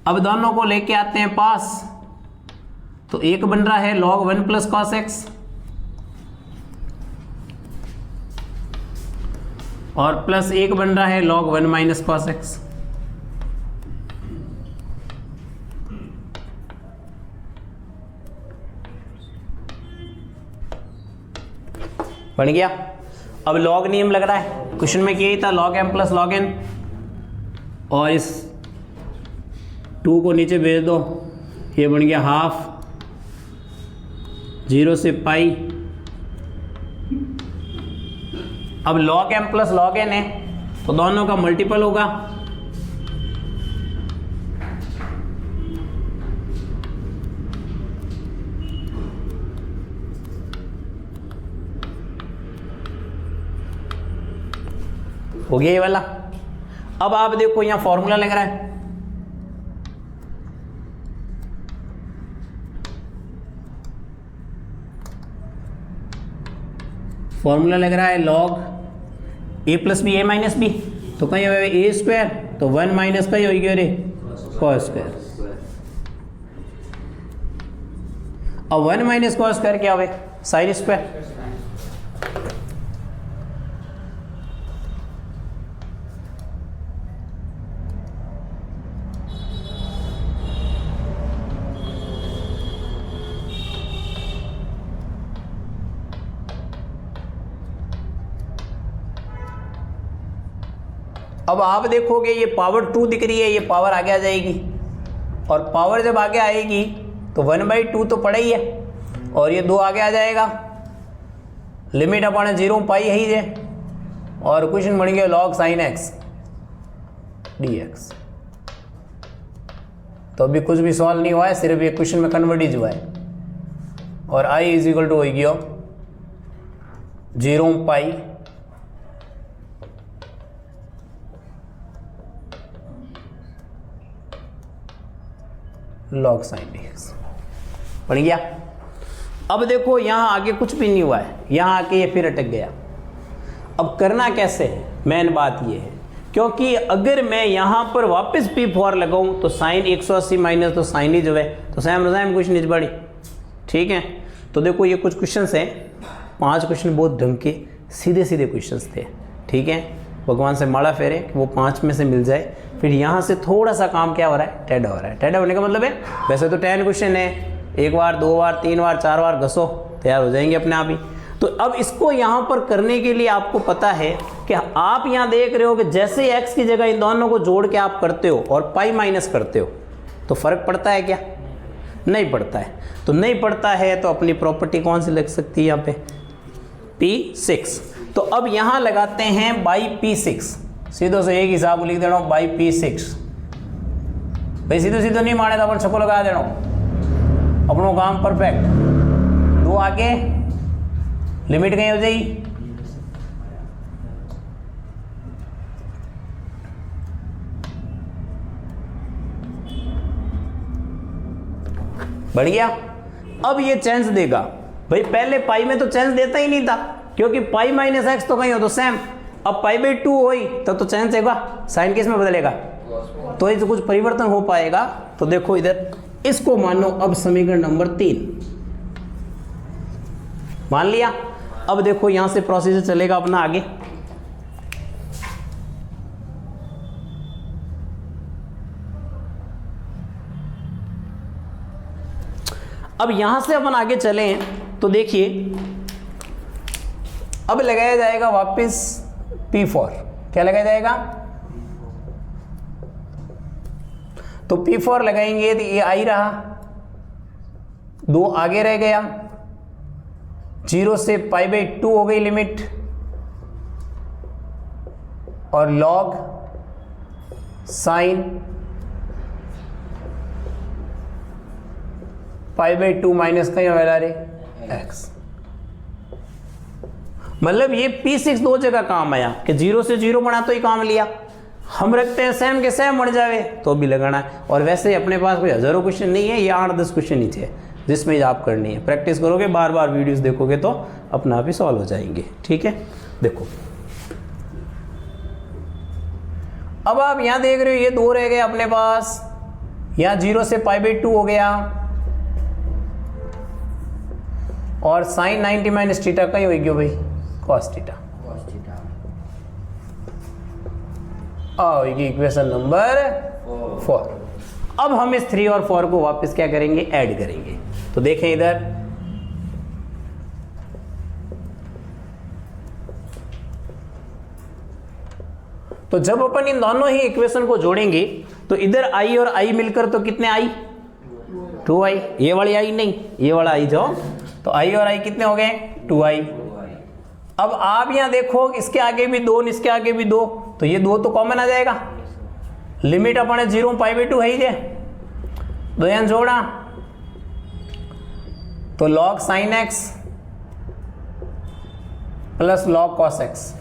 अब दोनों को लेके आते हैं पास, तो एक बन रहा है log 1 प्लस कॉस एक्स और प्लस एक बन रहा है log 1 माइनस कॉस एक्स। बन गया। अब log नियम लग रहा है, क्वेश्चन में क्या ही था log m plus log n, और इस 2 को नीचे भेज दो, ये बन गया हाफ 0 से पाई। अब log m plus log n है तो दोनों का मल्टीपल होगा, हो गया ये वाला। अब आप देखो यहां फॉर्मूला लग रहा है, फॉर्मूला लग रहा है लॉग ए प्लस बी ए माइनस बी, तो कहीं ए स्क्वायर, तो 1 माइनस कहीं होगी अरे कॉस स्क्वायर। अब 1 माइनस कॉस स्क्वायर क्या हुए साइन स्क्वायर। अब आप देखोगे ये पावर 2 दिख रही है, ये पावर आगे आ जाएगी, और पावर जब आगे आएगी तो 1/2 तो पड़ा ही है, और ये 2 आगे आ जाएगा, लिमिट अपॉन 0 पाई है ही है, और क्वेश्चन बन गया लॉग साइन एक्स dx। तो अभी कुछ भी सॉल्व नहीं हुआ है, सिर्फ ये क्वेश्चन में कन्वर्ट ही हुआ है, और i इज इक्वल टू हो गया 0 पाई लॉग साइन dx बन गया। अब देखो यहां आगे कुछ भी नहीं हुआ है, यहां आके ये फिर अटक गया। अब करना कैसे है, मेन बात ये है, क्योंकि अगर मैं यहां पर वापस P4 लगाऊं तो साइन 180 माइनस तो साइन ही जो है, तो सेम रजाइम कुछ नहीं बड़ी। ठीक है, तो देखो ये कुछ क्वेश्चंस हैं, 5 क्वेश्चन बहुत ढंग के सीधे सीधे क्वेश्चंस थे। ठीक है, भगवान से माड़ा फेरे कि वो 5 में से मिल जाए। फिर यहाँ से थोड़ा सा काम क्या हो रहा है, टेढ़ा हो रहा है। टेढ़ा होने का मतलब है, वैसे तो 10 क्वेश्चन है, 1 बार 2 बार 3 बार 4 बार घसो तैयार हो जाएंगे अपने आप ही। तो अब इसको यहाँ पर करने के लिए आपको पता है कि आप यहाँ देख रहे हो कि जैसे x की जगह इन दोनों को जोड़ के आप करते हो और पाई माइनस करते हो तो फर्क पड़ता है क्या, नहीं पड़ता है। तो नहीं पड़ता है तो अपनी प्रॉपर्टी कौन सी लग सकती है यहाँ पे, P6। तो अब यहाँ लगाते हैं बाई P6, सीधो से एक हिसाब लिख देना बाई P6। भाई सीधो सीधो नहीं माने तो अपन छको लगा देना, अपनों काम परफेक्ट। 2 आगे लिमिट कहीं हो जाएगी, बढ़ गया। अब ये चेंज देगा, भाई पहले पाई में तो चेंज देता ही नहीं था, क्योंकि पाई माइनस एक्स तो कहीं हो तो सेम। अब पाई/2 होई तब तो चेंज देगा, साइन किस में बदलेगा, तो इससे कुछ परिवर्तन हो पाएगा। तो देखो इधर इसको मानो अब समीकरण नंबर 3 मान लिया। अब देखो यहां से प्रोसीजर चलेगा अपना आगे। अब यहां से अपन आगे चले तो देखिए अब लगाया जाएगा वापस P4। क्या लगाया जाएगा, तो P4 लगाएंगे तो ये आई रहा, 2 आगे रह गया, 0 से पाई/2 हो गई लिमिट, और लॉग साइन पाई/2 माइनस कहीं वाला रे एक्स। मतलब ये P6 दो जगह काम आया कि 0 से 0 बना तो ही काम लिया, हम रखते हैं सेम के सेम बन जावे तो भी लगाना है। और वैसे ही अपने पास कोई हजारों क्वेश्चन नहीं है, ये 8-10 क्वेश्चन ही थे जिसमें आप करनी है। प्रैक्टिस करोगे, बार बार वीडियोस देखोगे तो अपना आप ही सॉल्व हो जाएंगे। ठीक है, देखो अब आप यहां देख रहे हो ये 2 रह गए अपने पास, यहां 0 से पाई/2 हो गया, और साइन 90 माइनस थीटा कहीं होगी भाई कॉस थीटा, होगी इक्वेशन नंबर 4। अब हम इस 3 और 4 को वापस क्या करेंगे, ऐड करेंगे। तो देखें इधर, तो जब अपन इन दोनों ही इक्वेशन को जोड़ेंगे तो इधर i और i मिलकर तो कितने आई, 2i। ये वाली i नहीं, ये वाला i जो, तो i और i कितने हो गए, 2i। अब आप यहां देखो इसके आगे भी 2, इसके आगे भी 2, तो ये 2 तो कॉमन आ जाएगा, लिमिट अपने 0 पाई/2 है ही जे, 2 यहां जोड़ा तो log sine x plus log cos x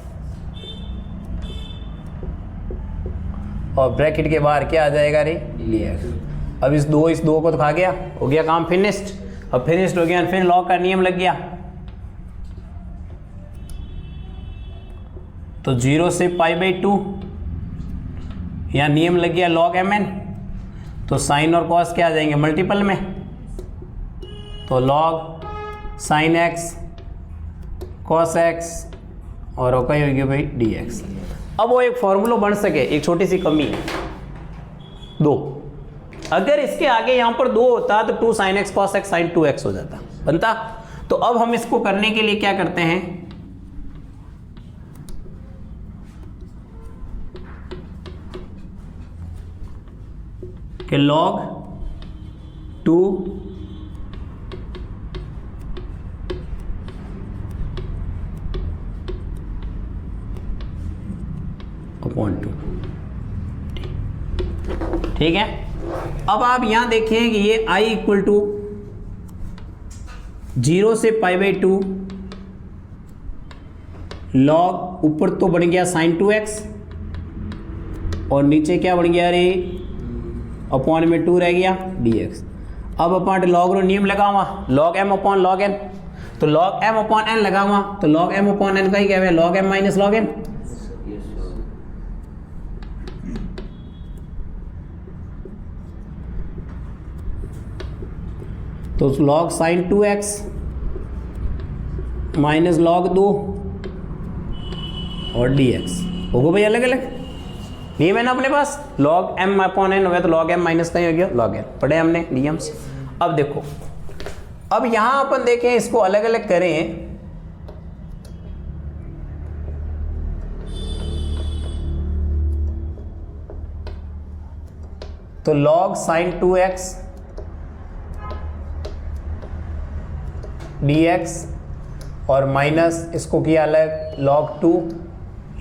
और ब्रैकेट के बाहर क्या आ जाएगा रे, dx। अब इस दो को तो खा गया, हो गया काम फिनिश्ड। अब फिनिश्ड हो गया, फिर लॉग का नियम लग गया, तो 0 से π/2 यहाँ नियम लग गया log mn, तो साइन और कॉस क्या आ जाएंगे मल्टीपल में, तो log sin x cos x और ओका होगी भाई dx। अब वो एक फॉर्मूला बन सके, एक छोटी सी कमी है 2, अगर इसके आगे यहां पर 2 होता तो 2 sin x cos x sin 2x हो जाता, बनता। तो अब हम इसको करने के लिए क्या करते हैं, कि log 2 अपॉन 2, ठीक है। अब आप यहां देखिए कि ये i इक्वल टू 0 से π/2 log ऊपर तो बन गया sin 2x और नीचे क्या बन गया रे, अपॉन में 2 रह गया dx। अब अपन लॉग रो नियम लगावा log m upon log n, तो log m अपॉन n लगावा, तो log m अपॉन n का ही क्या है log m minus log n। तो log sin 2x minus log 2 और dx होगा भाई अलग अलग नियम है ना अपने पास, log m अपॉन n हो गया तो log m माइनस का ही हो गया log n, पढ़े हमने नियम्स। अब देखो, अब यहां अपन देखें इसको अलग अलग करें, तो log sin 2x dx और माइनस इसको किया अलग log 2,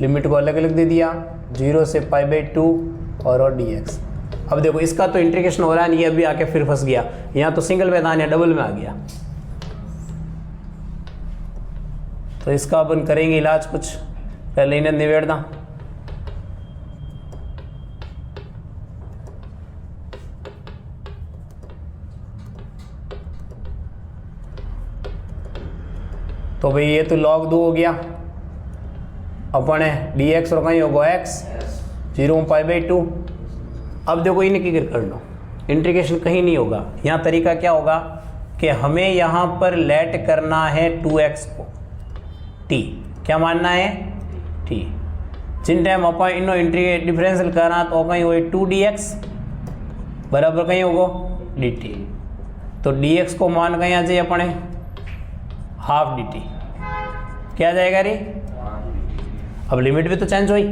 लिमिट को अलग अलग दे दिया 0 से π/2 और dx। अब देखो इसका तो इंटीग्रेशन हो रहा नहीं, अभी आके फिर फंस गया, यहाँ तो सिंगल मैदान या डबल में आ गया, तो इसका अपन करेंगे इलाज कुछ, पहले इन्हें निवेड़ना। तो भाई ये तो log 2 हो गया, अपन है dx और कहीं होगा x 0 π/2। अब देखो इन्हें क्लियर कर लो, इंटीग्रेशन कहीं नहीं होगा, यहाँ तरीका क्या होगा कि हमें यहाँ पर लेट करना है 2x को t, क्या मानना है t, जिन टाइम अपन इनो इंटीग्रेट डिफरेंशियल करना तो कहीं हो 2dx बराबर कहीं होगा dt, तो dx को मान कहीं आ जाए अपने हाफ dt, क्या आ जाएगा रे, अब लिमिट भी तो चेंज हुई,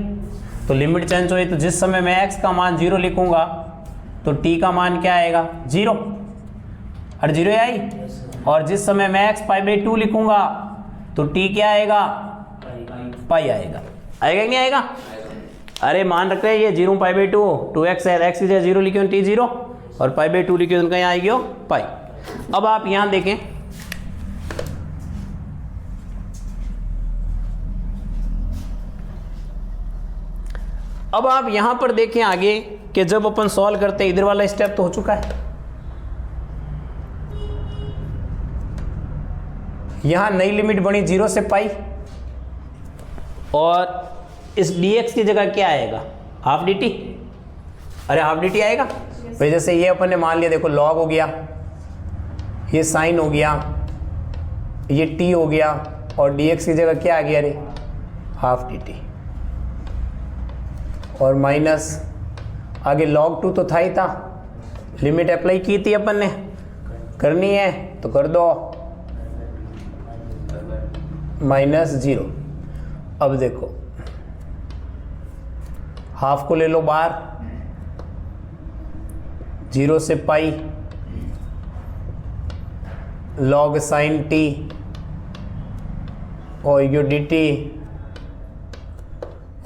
तो लिमिट चेंज हुई तो जिस समय मैं x का मान 0 लिखूंगा तो t का मान क्या आएगा 0, और 0 आई, और जिस समय मैं x π/2 लिखूंगा तो t क्या आएगा पाई आएगा, आएगा कि नहीं आएगा, अरे मान रख रहे ये 0 π/2 2x है, x की जगह 0 लिखे t 0 और π/2 लिखे उनका यहाँ आएगी पाई। अब आप यहाँ देखें, अब आप यहां पर देखें आगे कि जब अपन सॉल्व करते हैं, इधर वाला स्टेप तो हो चुका है, यहां नई लिमिट बनी 0 से पाई और इस dx की जगह क्या आएगा हाफ dt, अरे हाफ dt आएगा भाई। जैसे ये अपन ने मान लिया, देखो log हो गया, ये साइन हो गया, ये t हो गया और dx की जगह क्या आ गया रे हाफ dt, और माइनस आगे log 2 तो था ही था, लिमिट अप्लाई की थी अपन ने, करनी है तो कर दो -0। अब देखो हाफ को ले लो बाहर, 0 से पाई log sin t और यो dt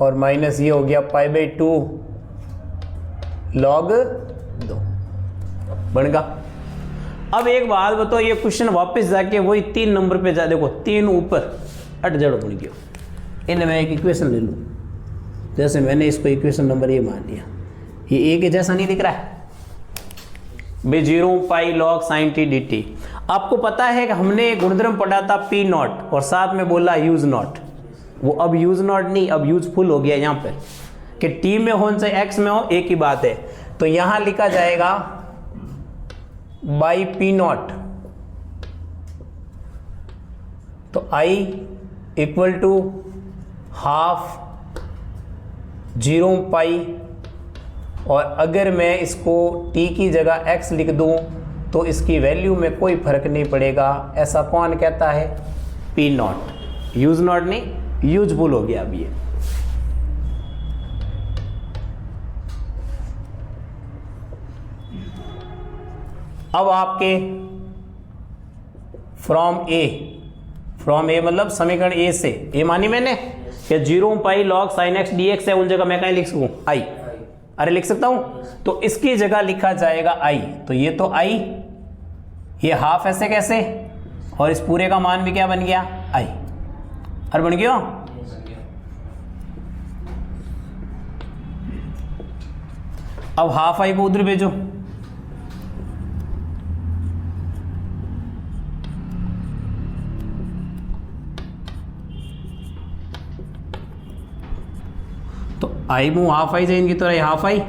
और माइनस ये हो गया π/2 log 2 बन गया। अब एक बात बताओ, ये क्वेश्चन वापस जाके वही 3 नंबर पे जा, देखो 3 ऊपर 8 जड़ बन गया, इन्हें मैं एक इक्वेशन ले लूँ, जैसे मैंने इसको इक्वेशन नंबर ये मान लिया, ये ए के जैसा नहीं दिख रहा है भाई, 0 pi log sign T D T. आपको पता है कि हमने गुणधर्म पढ़ा था पी नॉट और साथ में बोला यूज नॉट, वो अब यूज नॉट नहीं, अब यूजफुल हो गया यहाँ पर कि टी में हो चाहे एक्स में हो एक ही बात है। तो यहां लिखा जाएगा बाई पी नॉट, तो आई इक्वल टू हाफ 0 पाई, और अगर मैं इसको t की जगह x लिख दूं तो इसकी वैल्यू में कोई फर्क नहीं पड़ेगा। ऐसा कौन कहता है? पी नॉट, यूज नॉट नहीं, यूजफुल हो गया अब ये। अब आपके फ्रॉम ए मतलब समीकरण ए से, ए मानी मैंने कि 0 pi log sine x D x है, उन जगह मैं कहीं लिख सकूं आई, अरे लिख सकता हूं, तो इसकी जगह लिखा जाएगा आई। तो ये तो आई, ये हाफ ऐसे कैसे, और इस पूरे का मान भी क्या बन गया? आई। अरे बन गया। अब हाफ आई को उधर भेजो, तो आई मुंह हाफ आई जाएगी, तो रही हाफ आई।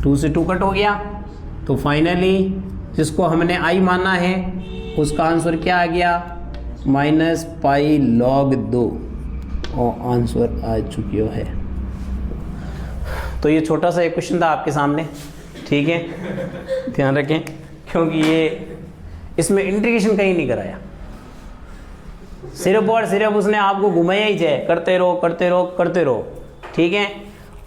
टू से 2 कट हो गया, तो फाइनली जिसको हमने आई माना है उसका आंसर क्या आ गया? माइनस पाई लॉग 2, और आंसर आ चुकी है। तो ये छोटा सा एक क्वेश्चन था आपके सामने, ठीक है, ध्यान रखें, क्योंकि ये इसमें इंटीग्रेशन कहीं नहीं कराया, सिर्फ और सिर्फ उसने आपको घुमाया ही जाए, करते रहो करते रहो करते रहो, ठीक है।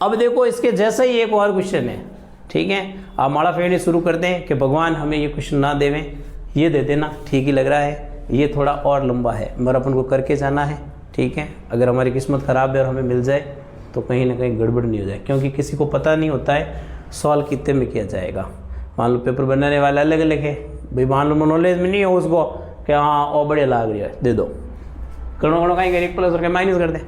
अब देखो इसके जैसा ही एक और क्वेश्चन है, ठीक है। आप माड़ा फेरने शुरू कर दें कि भगवान हमें ये क्वेश्चन ना देवें, ये दे देना, ठीक ही लग रहा है, ये थोड़ा और लंबा है मगर अपन को करके जाना है, ठीक है। अगर हमारी किस्मत ख़राब है और हमें मिल जाए तो कहीं ना कहीं गड़बड़ नहीं हो जाए, क्योंकि किसी को पता नहीं होता है सॉल्व कितने में किया जाएगा। मान लो पेपर बनाने वाला अलग अलग है भाई, मान लो नॉलेज में नहीं है उसको कि हाँ और बढ़िया लाग रही है, दे दो, करो करो कहीं एक प्लस करके माइनस कर दे,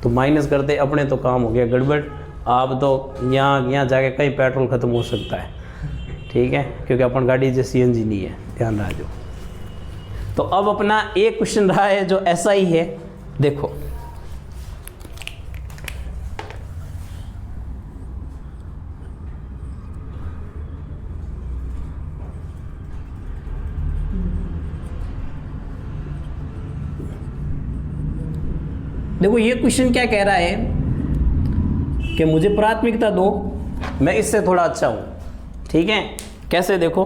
तो माइनस करते अपने तो काम हो गया गड़बड़। आप तो यहाँ जाके कहीं पेट्रोल ख़त्म हो सकता है, ठीक है, क्योंकि अपन गाड़ी जो CNG नहीं है, ध्यान रहा जो। तो अब अपना एक क्वेश्चन रहा है जो ऐसा ही है, देखो देखो ये क्वेश्चन क्या कह रहा है कि मुझे प्राथमिकता दो, मैं इससे थोड़ा अच्छा हूं, ठीक है। कैसे? देखो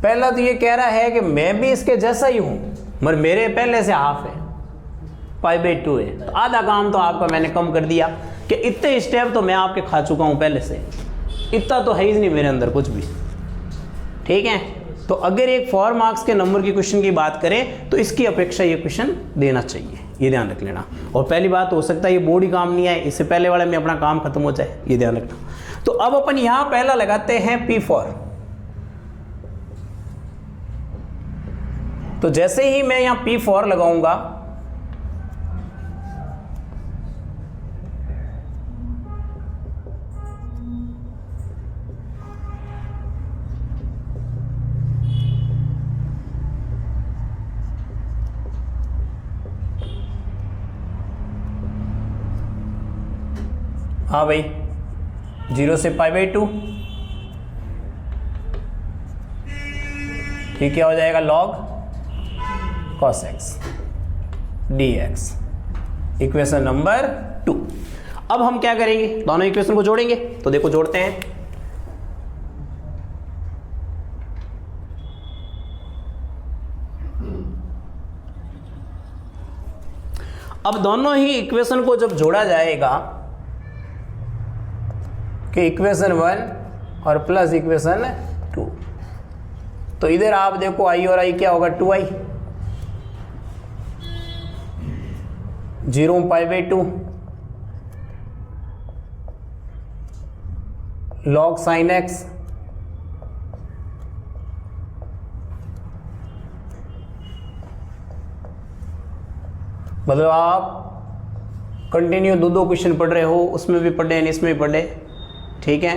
पहला तो ये कह रहा है कि मैं भी इसके जैसा ही हूं, मगर मेरे पहले से हाफ है, π/2 है, तो आधा काम तो आपका मैंने कम कर दिया कि इतने स्टेप तो मैं आपके खा चुका हूं पहले से, इतना तो है ही नहीं मेरे अंदर कुछ भी, ठीक है। तो अगर एक 4 मार्क्स के नंबर की क्वेश्चन की बात करें तो इसकी अपेक्षा ये क्वेश्चन देना चाहिए, ये ध्यान रख लेना। और पहली बात, हो सकता है ये बोर्ड ही काम नहीं आए, इससे पहले वाले में अपना काम खत्म हो जाए, ये ध्यान रखना। तो अब अपन यहां पहला लगाते हैं P4। तो जैसे ही मैं यहां P4 लगाऊंगा, हाँ भाई 0 से π/2, ठीक है, हो जाएगा log cos x dx, equation number 2। अब हम क्या करेंगे, दोनों इक्वेशन को जोड़ेंगे। तो देखो जोड़ते हैं, अब दोनों ही इक्वेशन को जब जोड़ा जाएगा कि इक्वेशन 1 और प्लस इक्वेशन 2। तो इधर आप देखो आई और आई क्या होगा 2i, 0 π/2 log sin x मतलब आप कंटिन्यू दो क्वेश्चन पढ़ रहे हो, उसमें भी पढ़े इसमें भी पढ़े, ठीक है।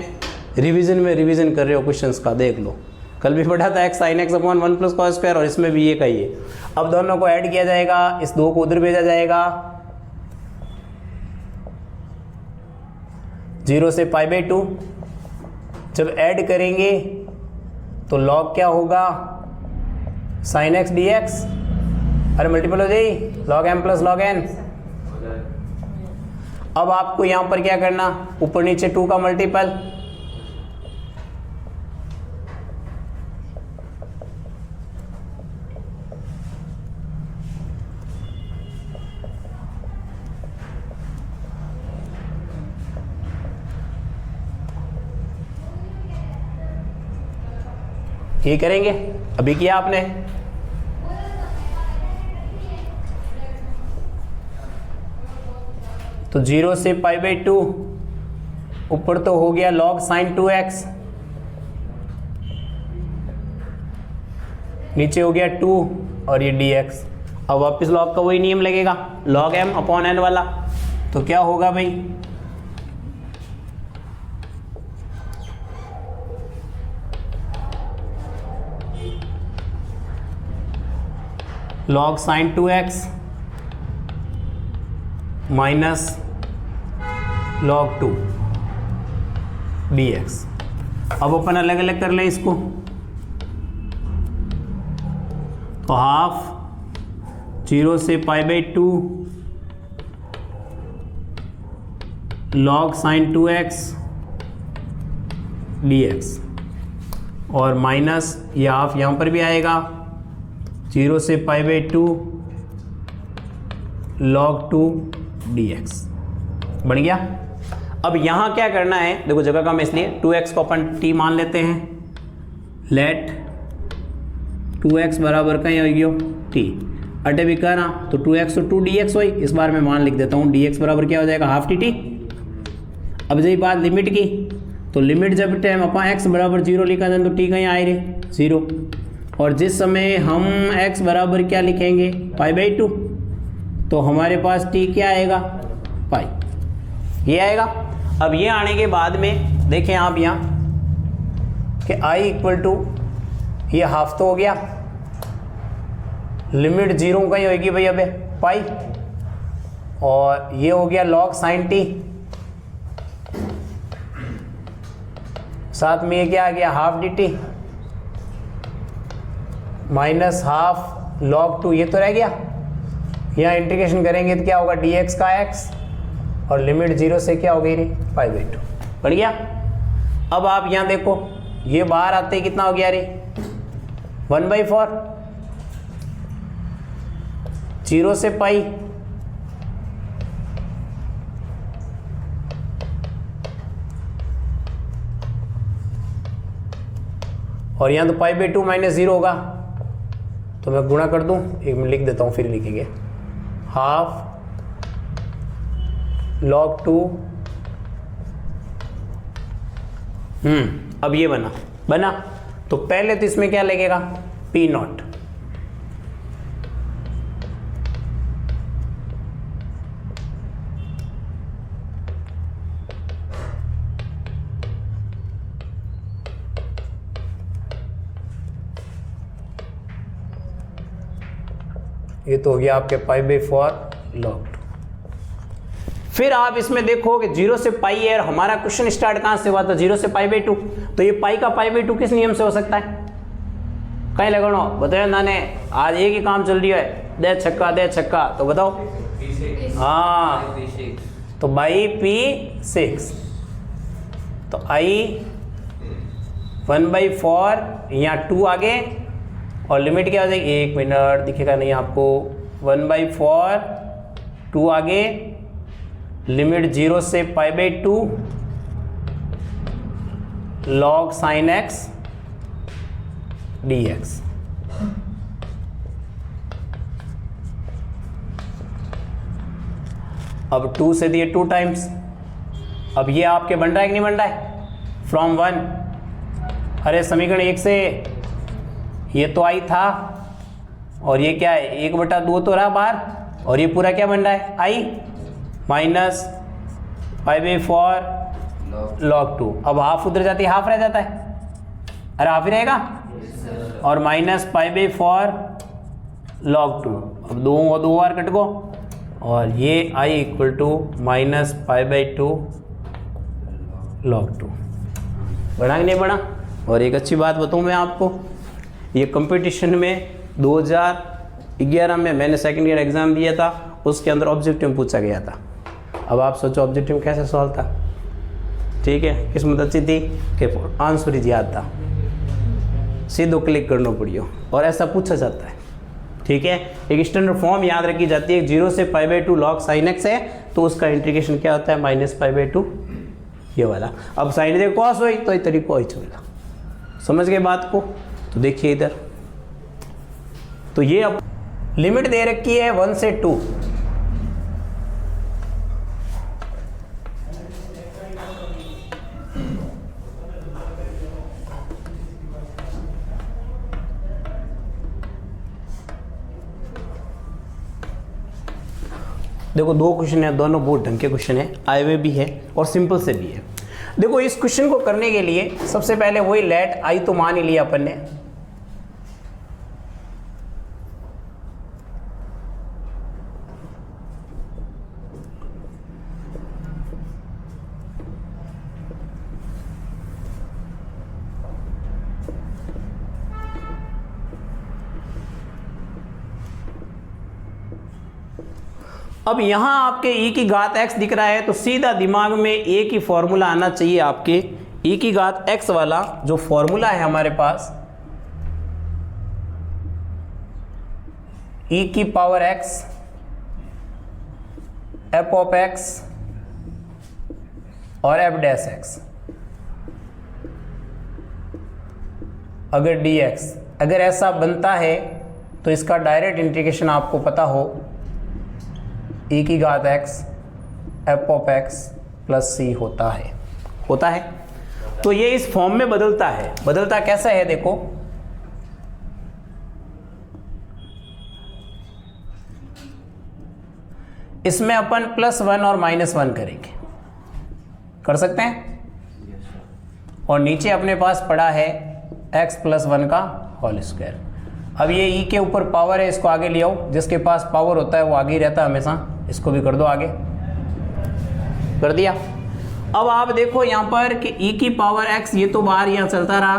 रिवीजन में रिवीजन कर रहे हो क्वेश्चंस का, देख लो कल भी पढ़ा था x sin x upon 1 + cos², और इसमें भी ये का ये। अब दोनों को ऐड किया जाएगा, इस 2 को उधर भेजा जाएगा, 0 से π/2। जब ऐड करेंगे तो log क्या होगा sin x dx, अरे मल्टीपल हो जाए log m + log n। अब आपको यहां पर क्या करना, ऊपर नीचे 2 का मल्टीपल, ये करेंगे, अभी किया आपने। तो 0 से π/2 ऊपर तो हो गया log sin 2x, नीचे हो गया 2 और ये dx। अब वापस log का वही नियम लगेगा, log m अपॉन n वाला। तो क्या होगा भाई, log sin 2x minus log 2 dx। अब अपन अलग अलग कर लें इसको, तो हाफ 0 से π/2 log sin 2x dx, और माइनस ये हाफ यहाँ पर भी आएगा, 0 से π/2 log 2 dx बन गया। अब यहाँ क्या करना है, देखो जगह कम इसलिए 2x को अपन t मान लेते हैं, लेट 2x बराबर कहीं हो गयो t, अटे भी कहना तो 2x तो 2 dx हो, इस बार मैं मान लिख देता हूँ, dx बराबर क्या हो जाएगा हाफ dt। अब जब बात लिमिट की, तो लिमिट जब टाइम अपन x बराबर 0 लिखा जाए तो t कहीं आए रे 0, और जिस समय हम x बराबर क्या लिखेंगे π/2, तो हमारे पास t क्या आएगा पाई, ये आएगा। अब ये आने के बाद में देखें आप यहाँ कि i = ये हाफ तो हो गया, लिमिट 0 का ही होगी भाई अब पाई, और ये हो गया log sin t, साथ में ये क्या आ गया half dt minus half log 2, ये तो रह गया। यहाँ इंटीग्रेशन करेंगे तो क्या होगा dx का x, और लिमिट 0 से क्या हो गई रे π/2, बढ़ गया। अब आप यहाँ देखो ये बाहर आते ही कितना हो गया रे 1/4, 0 से पाई, और यहाँ तो π/2 - 0 होगा, तो मैं गुणा कर दूं, एक मिनट लिख देता हूँ फिर लिखेंगे, हाफ log 2 अब ये बना तो पहले तो इसमें क्या लगेगा p0, ये तो हो गया आपके π/4 log 2। फिर आप इसमें देखो कि 0 से पाई है, और हमारा क्वेश्चन स्टार्ट कहाँ से हुआ था 0 से π/2, तो ये पाई का π/2 किस नियम से हो सकता है, कहीं लगाना बताओ नाने, आज एक ही काम चल रही है, दे छक्का, तो बताओ हाँ, तो बाई p6, तो i 1/4 यहाँ 2 आगे, और लिमिट क्या हो जाएगी, एक मिनट दिखेगा नहीं आपको, 1/4 2 आगे, लिमिट 0 से π/2 log sin x dx। अब 2 से दिए 2 टाइम्स। अब ये आपके बन रहा है कि नहीं बन रहा है? फ्रॉम 1, अरे समीकरण 1 से ये तो आई था, और ये क्या है 1/2 तो रहा बाहर, और ये पूरा क्या बन रहा है आई माइनस π/4 log 2। अब हाफ उधर जाती है, हाफ रह जाता है, अरे हाफ ही रहेगा, और माइनस π/4 log 2। अब 2 और 2 बार कट गो, और ये i equal to minus π/2 log 2। बढ़ा कि नहीं बढ़ा? और एक अच्छी बात बताऊँ मैं आपको, ये कंपटीशन में 2011 में मैंने सेकंड ईयर एग्ज़ाम दिया था, उसके अंदर ऑब्जेक्टिव पूछा गया था। अब आप सोचो ऑब्जेक्टिव कैसे सॉल्व था, ठीक है, किस्मत अच्छी थी कि आंसर ही याद था, सीधो क्लिक करना पड़ियो, और ऐसा पूछा जाता है, ठीक है। एक स्टैंडर्ड फॉर्म याद रखी जाती है, 0 से π/2 log sin x है, तो उसका इंटीग्रेशन क्या होता है माइनस π/2 ये वाला। अब साइन दे कॉस हुई तो इतनी कॉस हुई, समझ गए बात को? तो देखिए इधर, तो ये अब लिमिट दे रखी है 1 से 2। देखो 2 क्वेश्चन है, दोनों बहुत ढंग के क्वेश्चन है, आए हुए भी है और सिंपल से भी है। देखो इस क्वेश्चन को करने के लिए सबसे पहले वही लेट आई तो मान ही लिया अपन ने, अब यहां आपके e की घात x दिख रहा है, तो सीधा दिमाग में एक ही फॉर्मूला आना चाहिए आपके e की घात x वाला जो फॉर्मूला है हमारे पास, e की power x f of x और f डैश x, अगर dx अगर ऐसा बनता है तो इसका डायरेक्ट इंटीग्रेशन आपको पता हो, e की घात x f of x plus c होता है। तो ये इस फॉर्म में बदलता है। बदलता कैसा है देखो, इसमें अपन +1 और -1 करेंगे, कर सकते हैं, और नीचे अपने पास पड़ा है x + 1 का होल स्क्वायर। अब ये e के ऊपर पावर है, इसको आगे ले आओ, जिसके पास पावर होता है वो आगे ही रहता है हमेशा, इसको भी कर दो आगे, कर दिया। अब आप देखो यहां पर कि e की पावर x ये तो बाहर यहां चलता रहा,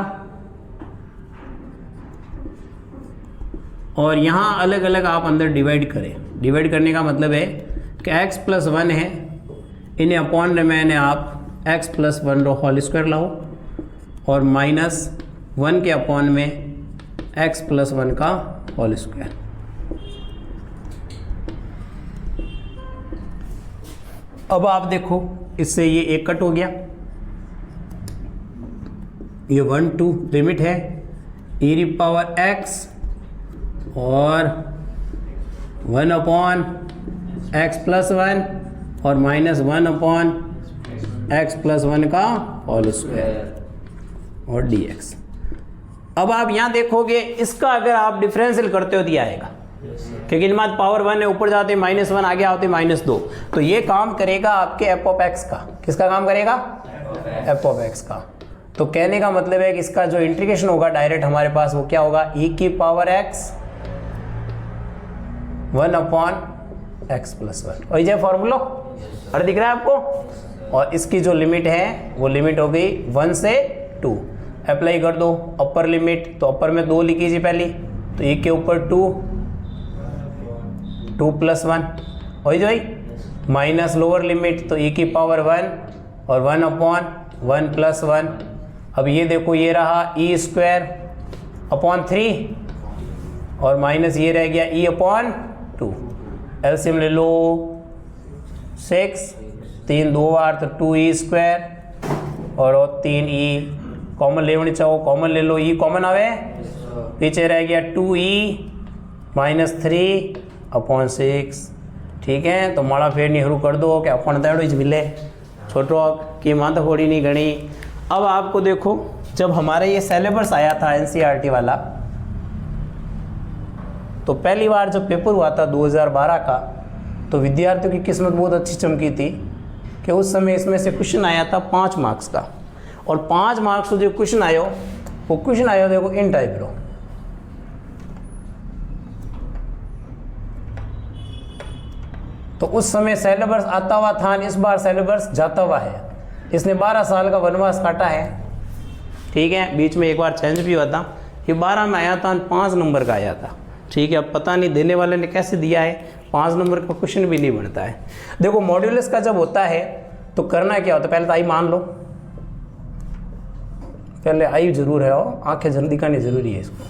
और यहां अलग अलग आप अंदर डिवाइड करें। डिवाइड करने का मतलब है कि x + 1 है, इन्हें अपॉन में आप x + 1 होल स्क्वायर लाओ, और -1 के अपॉन में x + 1 का होल स्क्वायर। अब आप देखो इससे ये एक कट हो गया, ये 1 2 लिमिट है e पावर x और 1 अपॉन x + 1 और -1 अपॉन x + 1 का होल स्क्वायर और dx। अब आप यहाँ देखोगे इसका अगर आप डिफरेंशियल करते हो दिया आएगा, क्योंकि इनमें पावर 1 है, ऊपर जाते -1 आगे आते -2, तो ये काम करेगा आपके f ऑफ x का। किसका काम करेगा? f ऑफ x का। तो कहने का मतलब है कि इसका जो इंटीग्रेशन होगा डायरेक्ट हमारे पास वो क्या होगा, e की पावर x 1 अपॉन x + 1, वही जो फॉर्मूला अरे दिख रहा है आपको, और इसकी जो लिमिट है वो लिमिट हो गई 1 से 2। अप्लाई कर दो अपर लिमिट, तो अपर में 2 लिख लीजिए पहली, तो e के ऊपर 2 + 1 वही जो माइनस लोअर लिमिट, तो e की पावर 1 और 1 अपॉन 1 + 1। अब ये देखो ये रहा e² अपॉन 3 और माइनस ये रह गया e अपॉन 2। एलसीएम ले लो 6, 3 2 बार तो 2e² और 3e कॉमन लेवनी चाहो कॉमन ले लो, ई कॉमन आवे, पीछे रह गया 2e - 3/6। ठीक है, तो माड़ा फेर नहीं शुरू कर दो कि अपन तेड़ो ही मिले छोटो कि माता फोड़ी नहीं गणी। अब आपको देखो, जब हमारा ये सिलेबस आया था एनसीईआरटी वाला, तो पहली बार जब पेपर हुआ था 2012 का, तो विद्यार्थियों की किस्मत बहुत अच्छी चमकी थी कि उस समय इसमें से क्वेश्चन आया था 5 मार्क्स का, और 5 मार्क्स का जो क्वेश्चन आयो, वो क्वेश्चन आयो देखो इन टाइप रो। तो उस समय सिलेबस आता हुआ था, इस बार सिलेबस जाता हुआ है। इसने 12 साल का वनवास काटा है। ठीक है, बीच में एक बार चेंज भी हुआ था, ये 12 में आया था, 5 नंबर का आया था। ठीक है, अब पता नहीं देने वाले ने कैसे दिया है, 5 नंबर का क्वेश्चन भी नहीं बनता है। देखो मॉड्यूलस का जब होता है तो करना क्या होता है, पहले तो आई मान लो, पहले आई जरूर है, और आंखें जल्दी करनी जरूरी है इसको,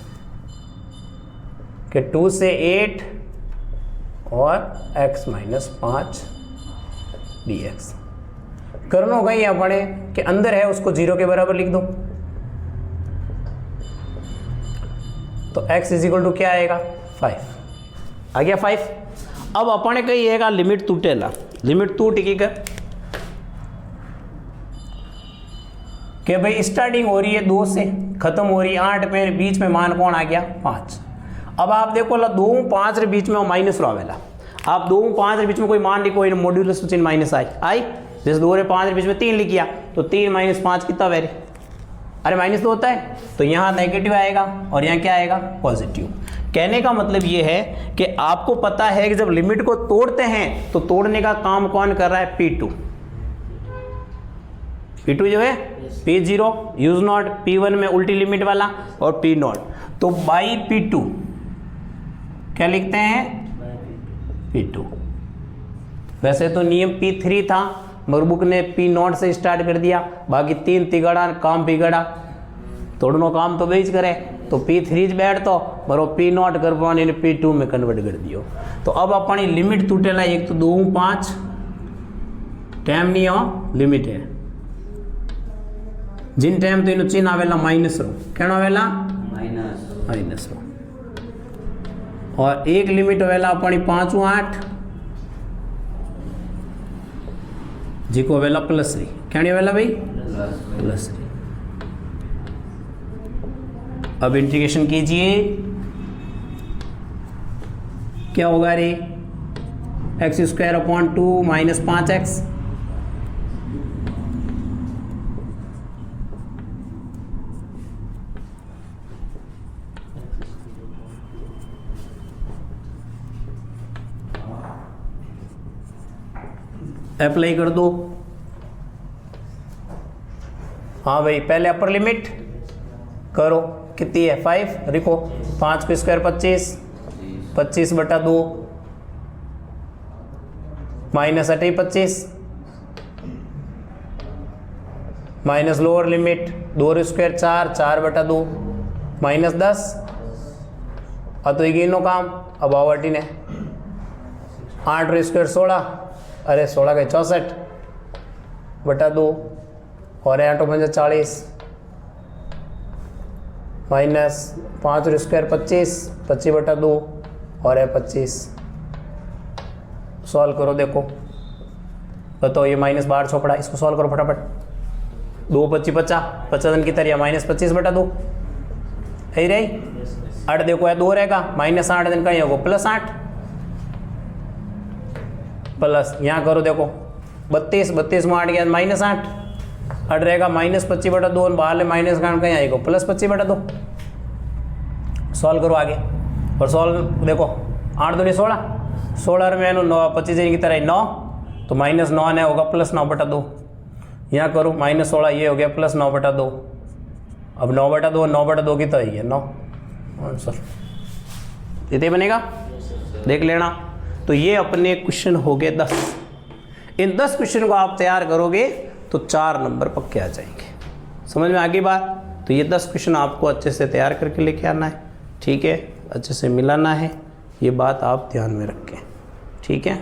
कि 2 से 8 और x - 5 dx। करना गई अपने कि अंदर है उसको 0 के बराबर लिख दो, तो x = क्या आएगा 5 आ गया 5। अब अपने कहिएगा लिमिट टूटेला, लिमिट टूट की कर कि भाई स्टार्टिंग हो रही है 2 से, खत्म हो रही है 8 पे, बीच में मान कौन आ गया 5। अब आप देखो 2 5 रे बीच में माइनस रहा, आप 2 5 रे बीच में कोई मान लिखो, इन मॉड्यूलस चिन्ह माइनस आई, जैसे 2 रे 5 रे बीच में 3 लिख किया, तो 3 - 5 कितना वेरी, अरे माइनस तो होता है, तो यहाँ नेगेटिव आएगा और यहाँ क्या आएगा पॉजिटिव। कहने का मतलब ये है कि आपको पता है कि जब लिमिट को तोड़ते हैं तो तोड़ने का काम कौन कर रहा है, P2 जो है P0 यूज नॉट, P1 में उल्टी लिमिट वाला, और P0, तो बाई P2 क्या लिखते हैं P2। वैसे तो नियम P3 था, मगर बुक ने P0 से स्टार्ट कर दिया, बाकी 3 तिगड़ा काम बिगड़ा, तोड़नो काम तो बेच करे, तो P3 बैठ तो बरो P0 कर पाने ने P2 में कन्वर्ट कर दियो। तो अब अपनी लिमिट टूटेला, एक तो 2 5 टाइम नहीं हो लिमिट है, जिन टाइम तो इन चिन्ह आवेला माइनस रो, क्या आवेला माइनस रो, और एक लिमिट आवेला अपनी 5 8 जिको वेला +3, क्या वेला भाई +3। अब इंटीग्रेशन कीजिए, क्या होगा रे, x² / 2 - 5x, अप्लाई कर दो। हाँ भाई, पहले अपर लिमिट करो, कितनी है 5, लिखो 5 के square 25, 25/2 minus 25 minus lower limit 2 square 4, 4/2 -10। तो ये नो काम, अब आवटी ने 8 स्क्वायर 16, अरे 16 के 64/2, और 8 × 40 माइनस 5 स्क्वायर 25, 25/2, और है 25। सॉल्व करो, देखो बताओ, ये माइनस बाहर छोपड़ा, इसको सॉल्व करो फटाफट। 2 25 50, 50 की तरह -25/2 है रही। 8 देखो है 2 रहेगा, -8 दिन कहीं होगा +8, प्लस यहाँ करो देखो 32 में 8 गया -8, 8 रहेगा -25/2, बाहर माइनस का कहीं आएगा +25/2। सॉल्व करो आगे, और सॉल्व देखो 8 दूनी 16, 16 में 9 25 की तरह 9, तो -9 ने होगा +9/2। यहाँ करो -16, ये हो गया +9/2। अब 9/2 की तरह ही है 9 आंसर, इतने बनेगा, देख लेना। तो ये अपने क्वेश्चन हो गए 10। इन 10 क्वेश्चन को आप तैयार करोगे तो 4 नंबर पक्के आ जाएंगे। समझ में आ गई बात? तो ये 10 क्वेश्चन आपको अच्छे से तैयार करके लेके आना है, ठीक है, अच्छे से मिलाना है, ये बात आप ध्यान में रखें, ठीक है।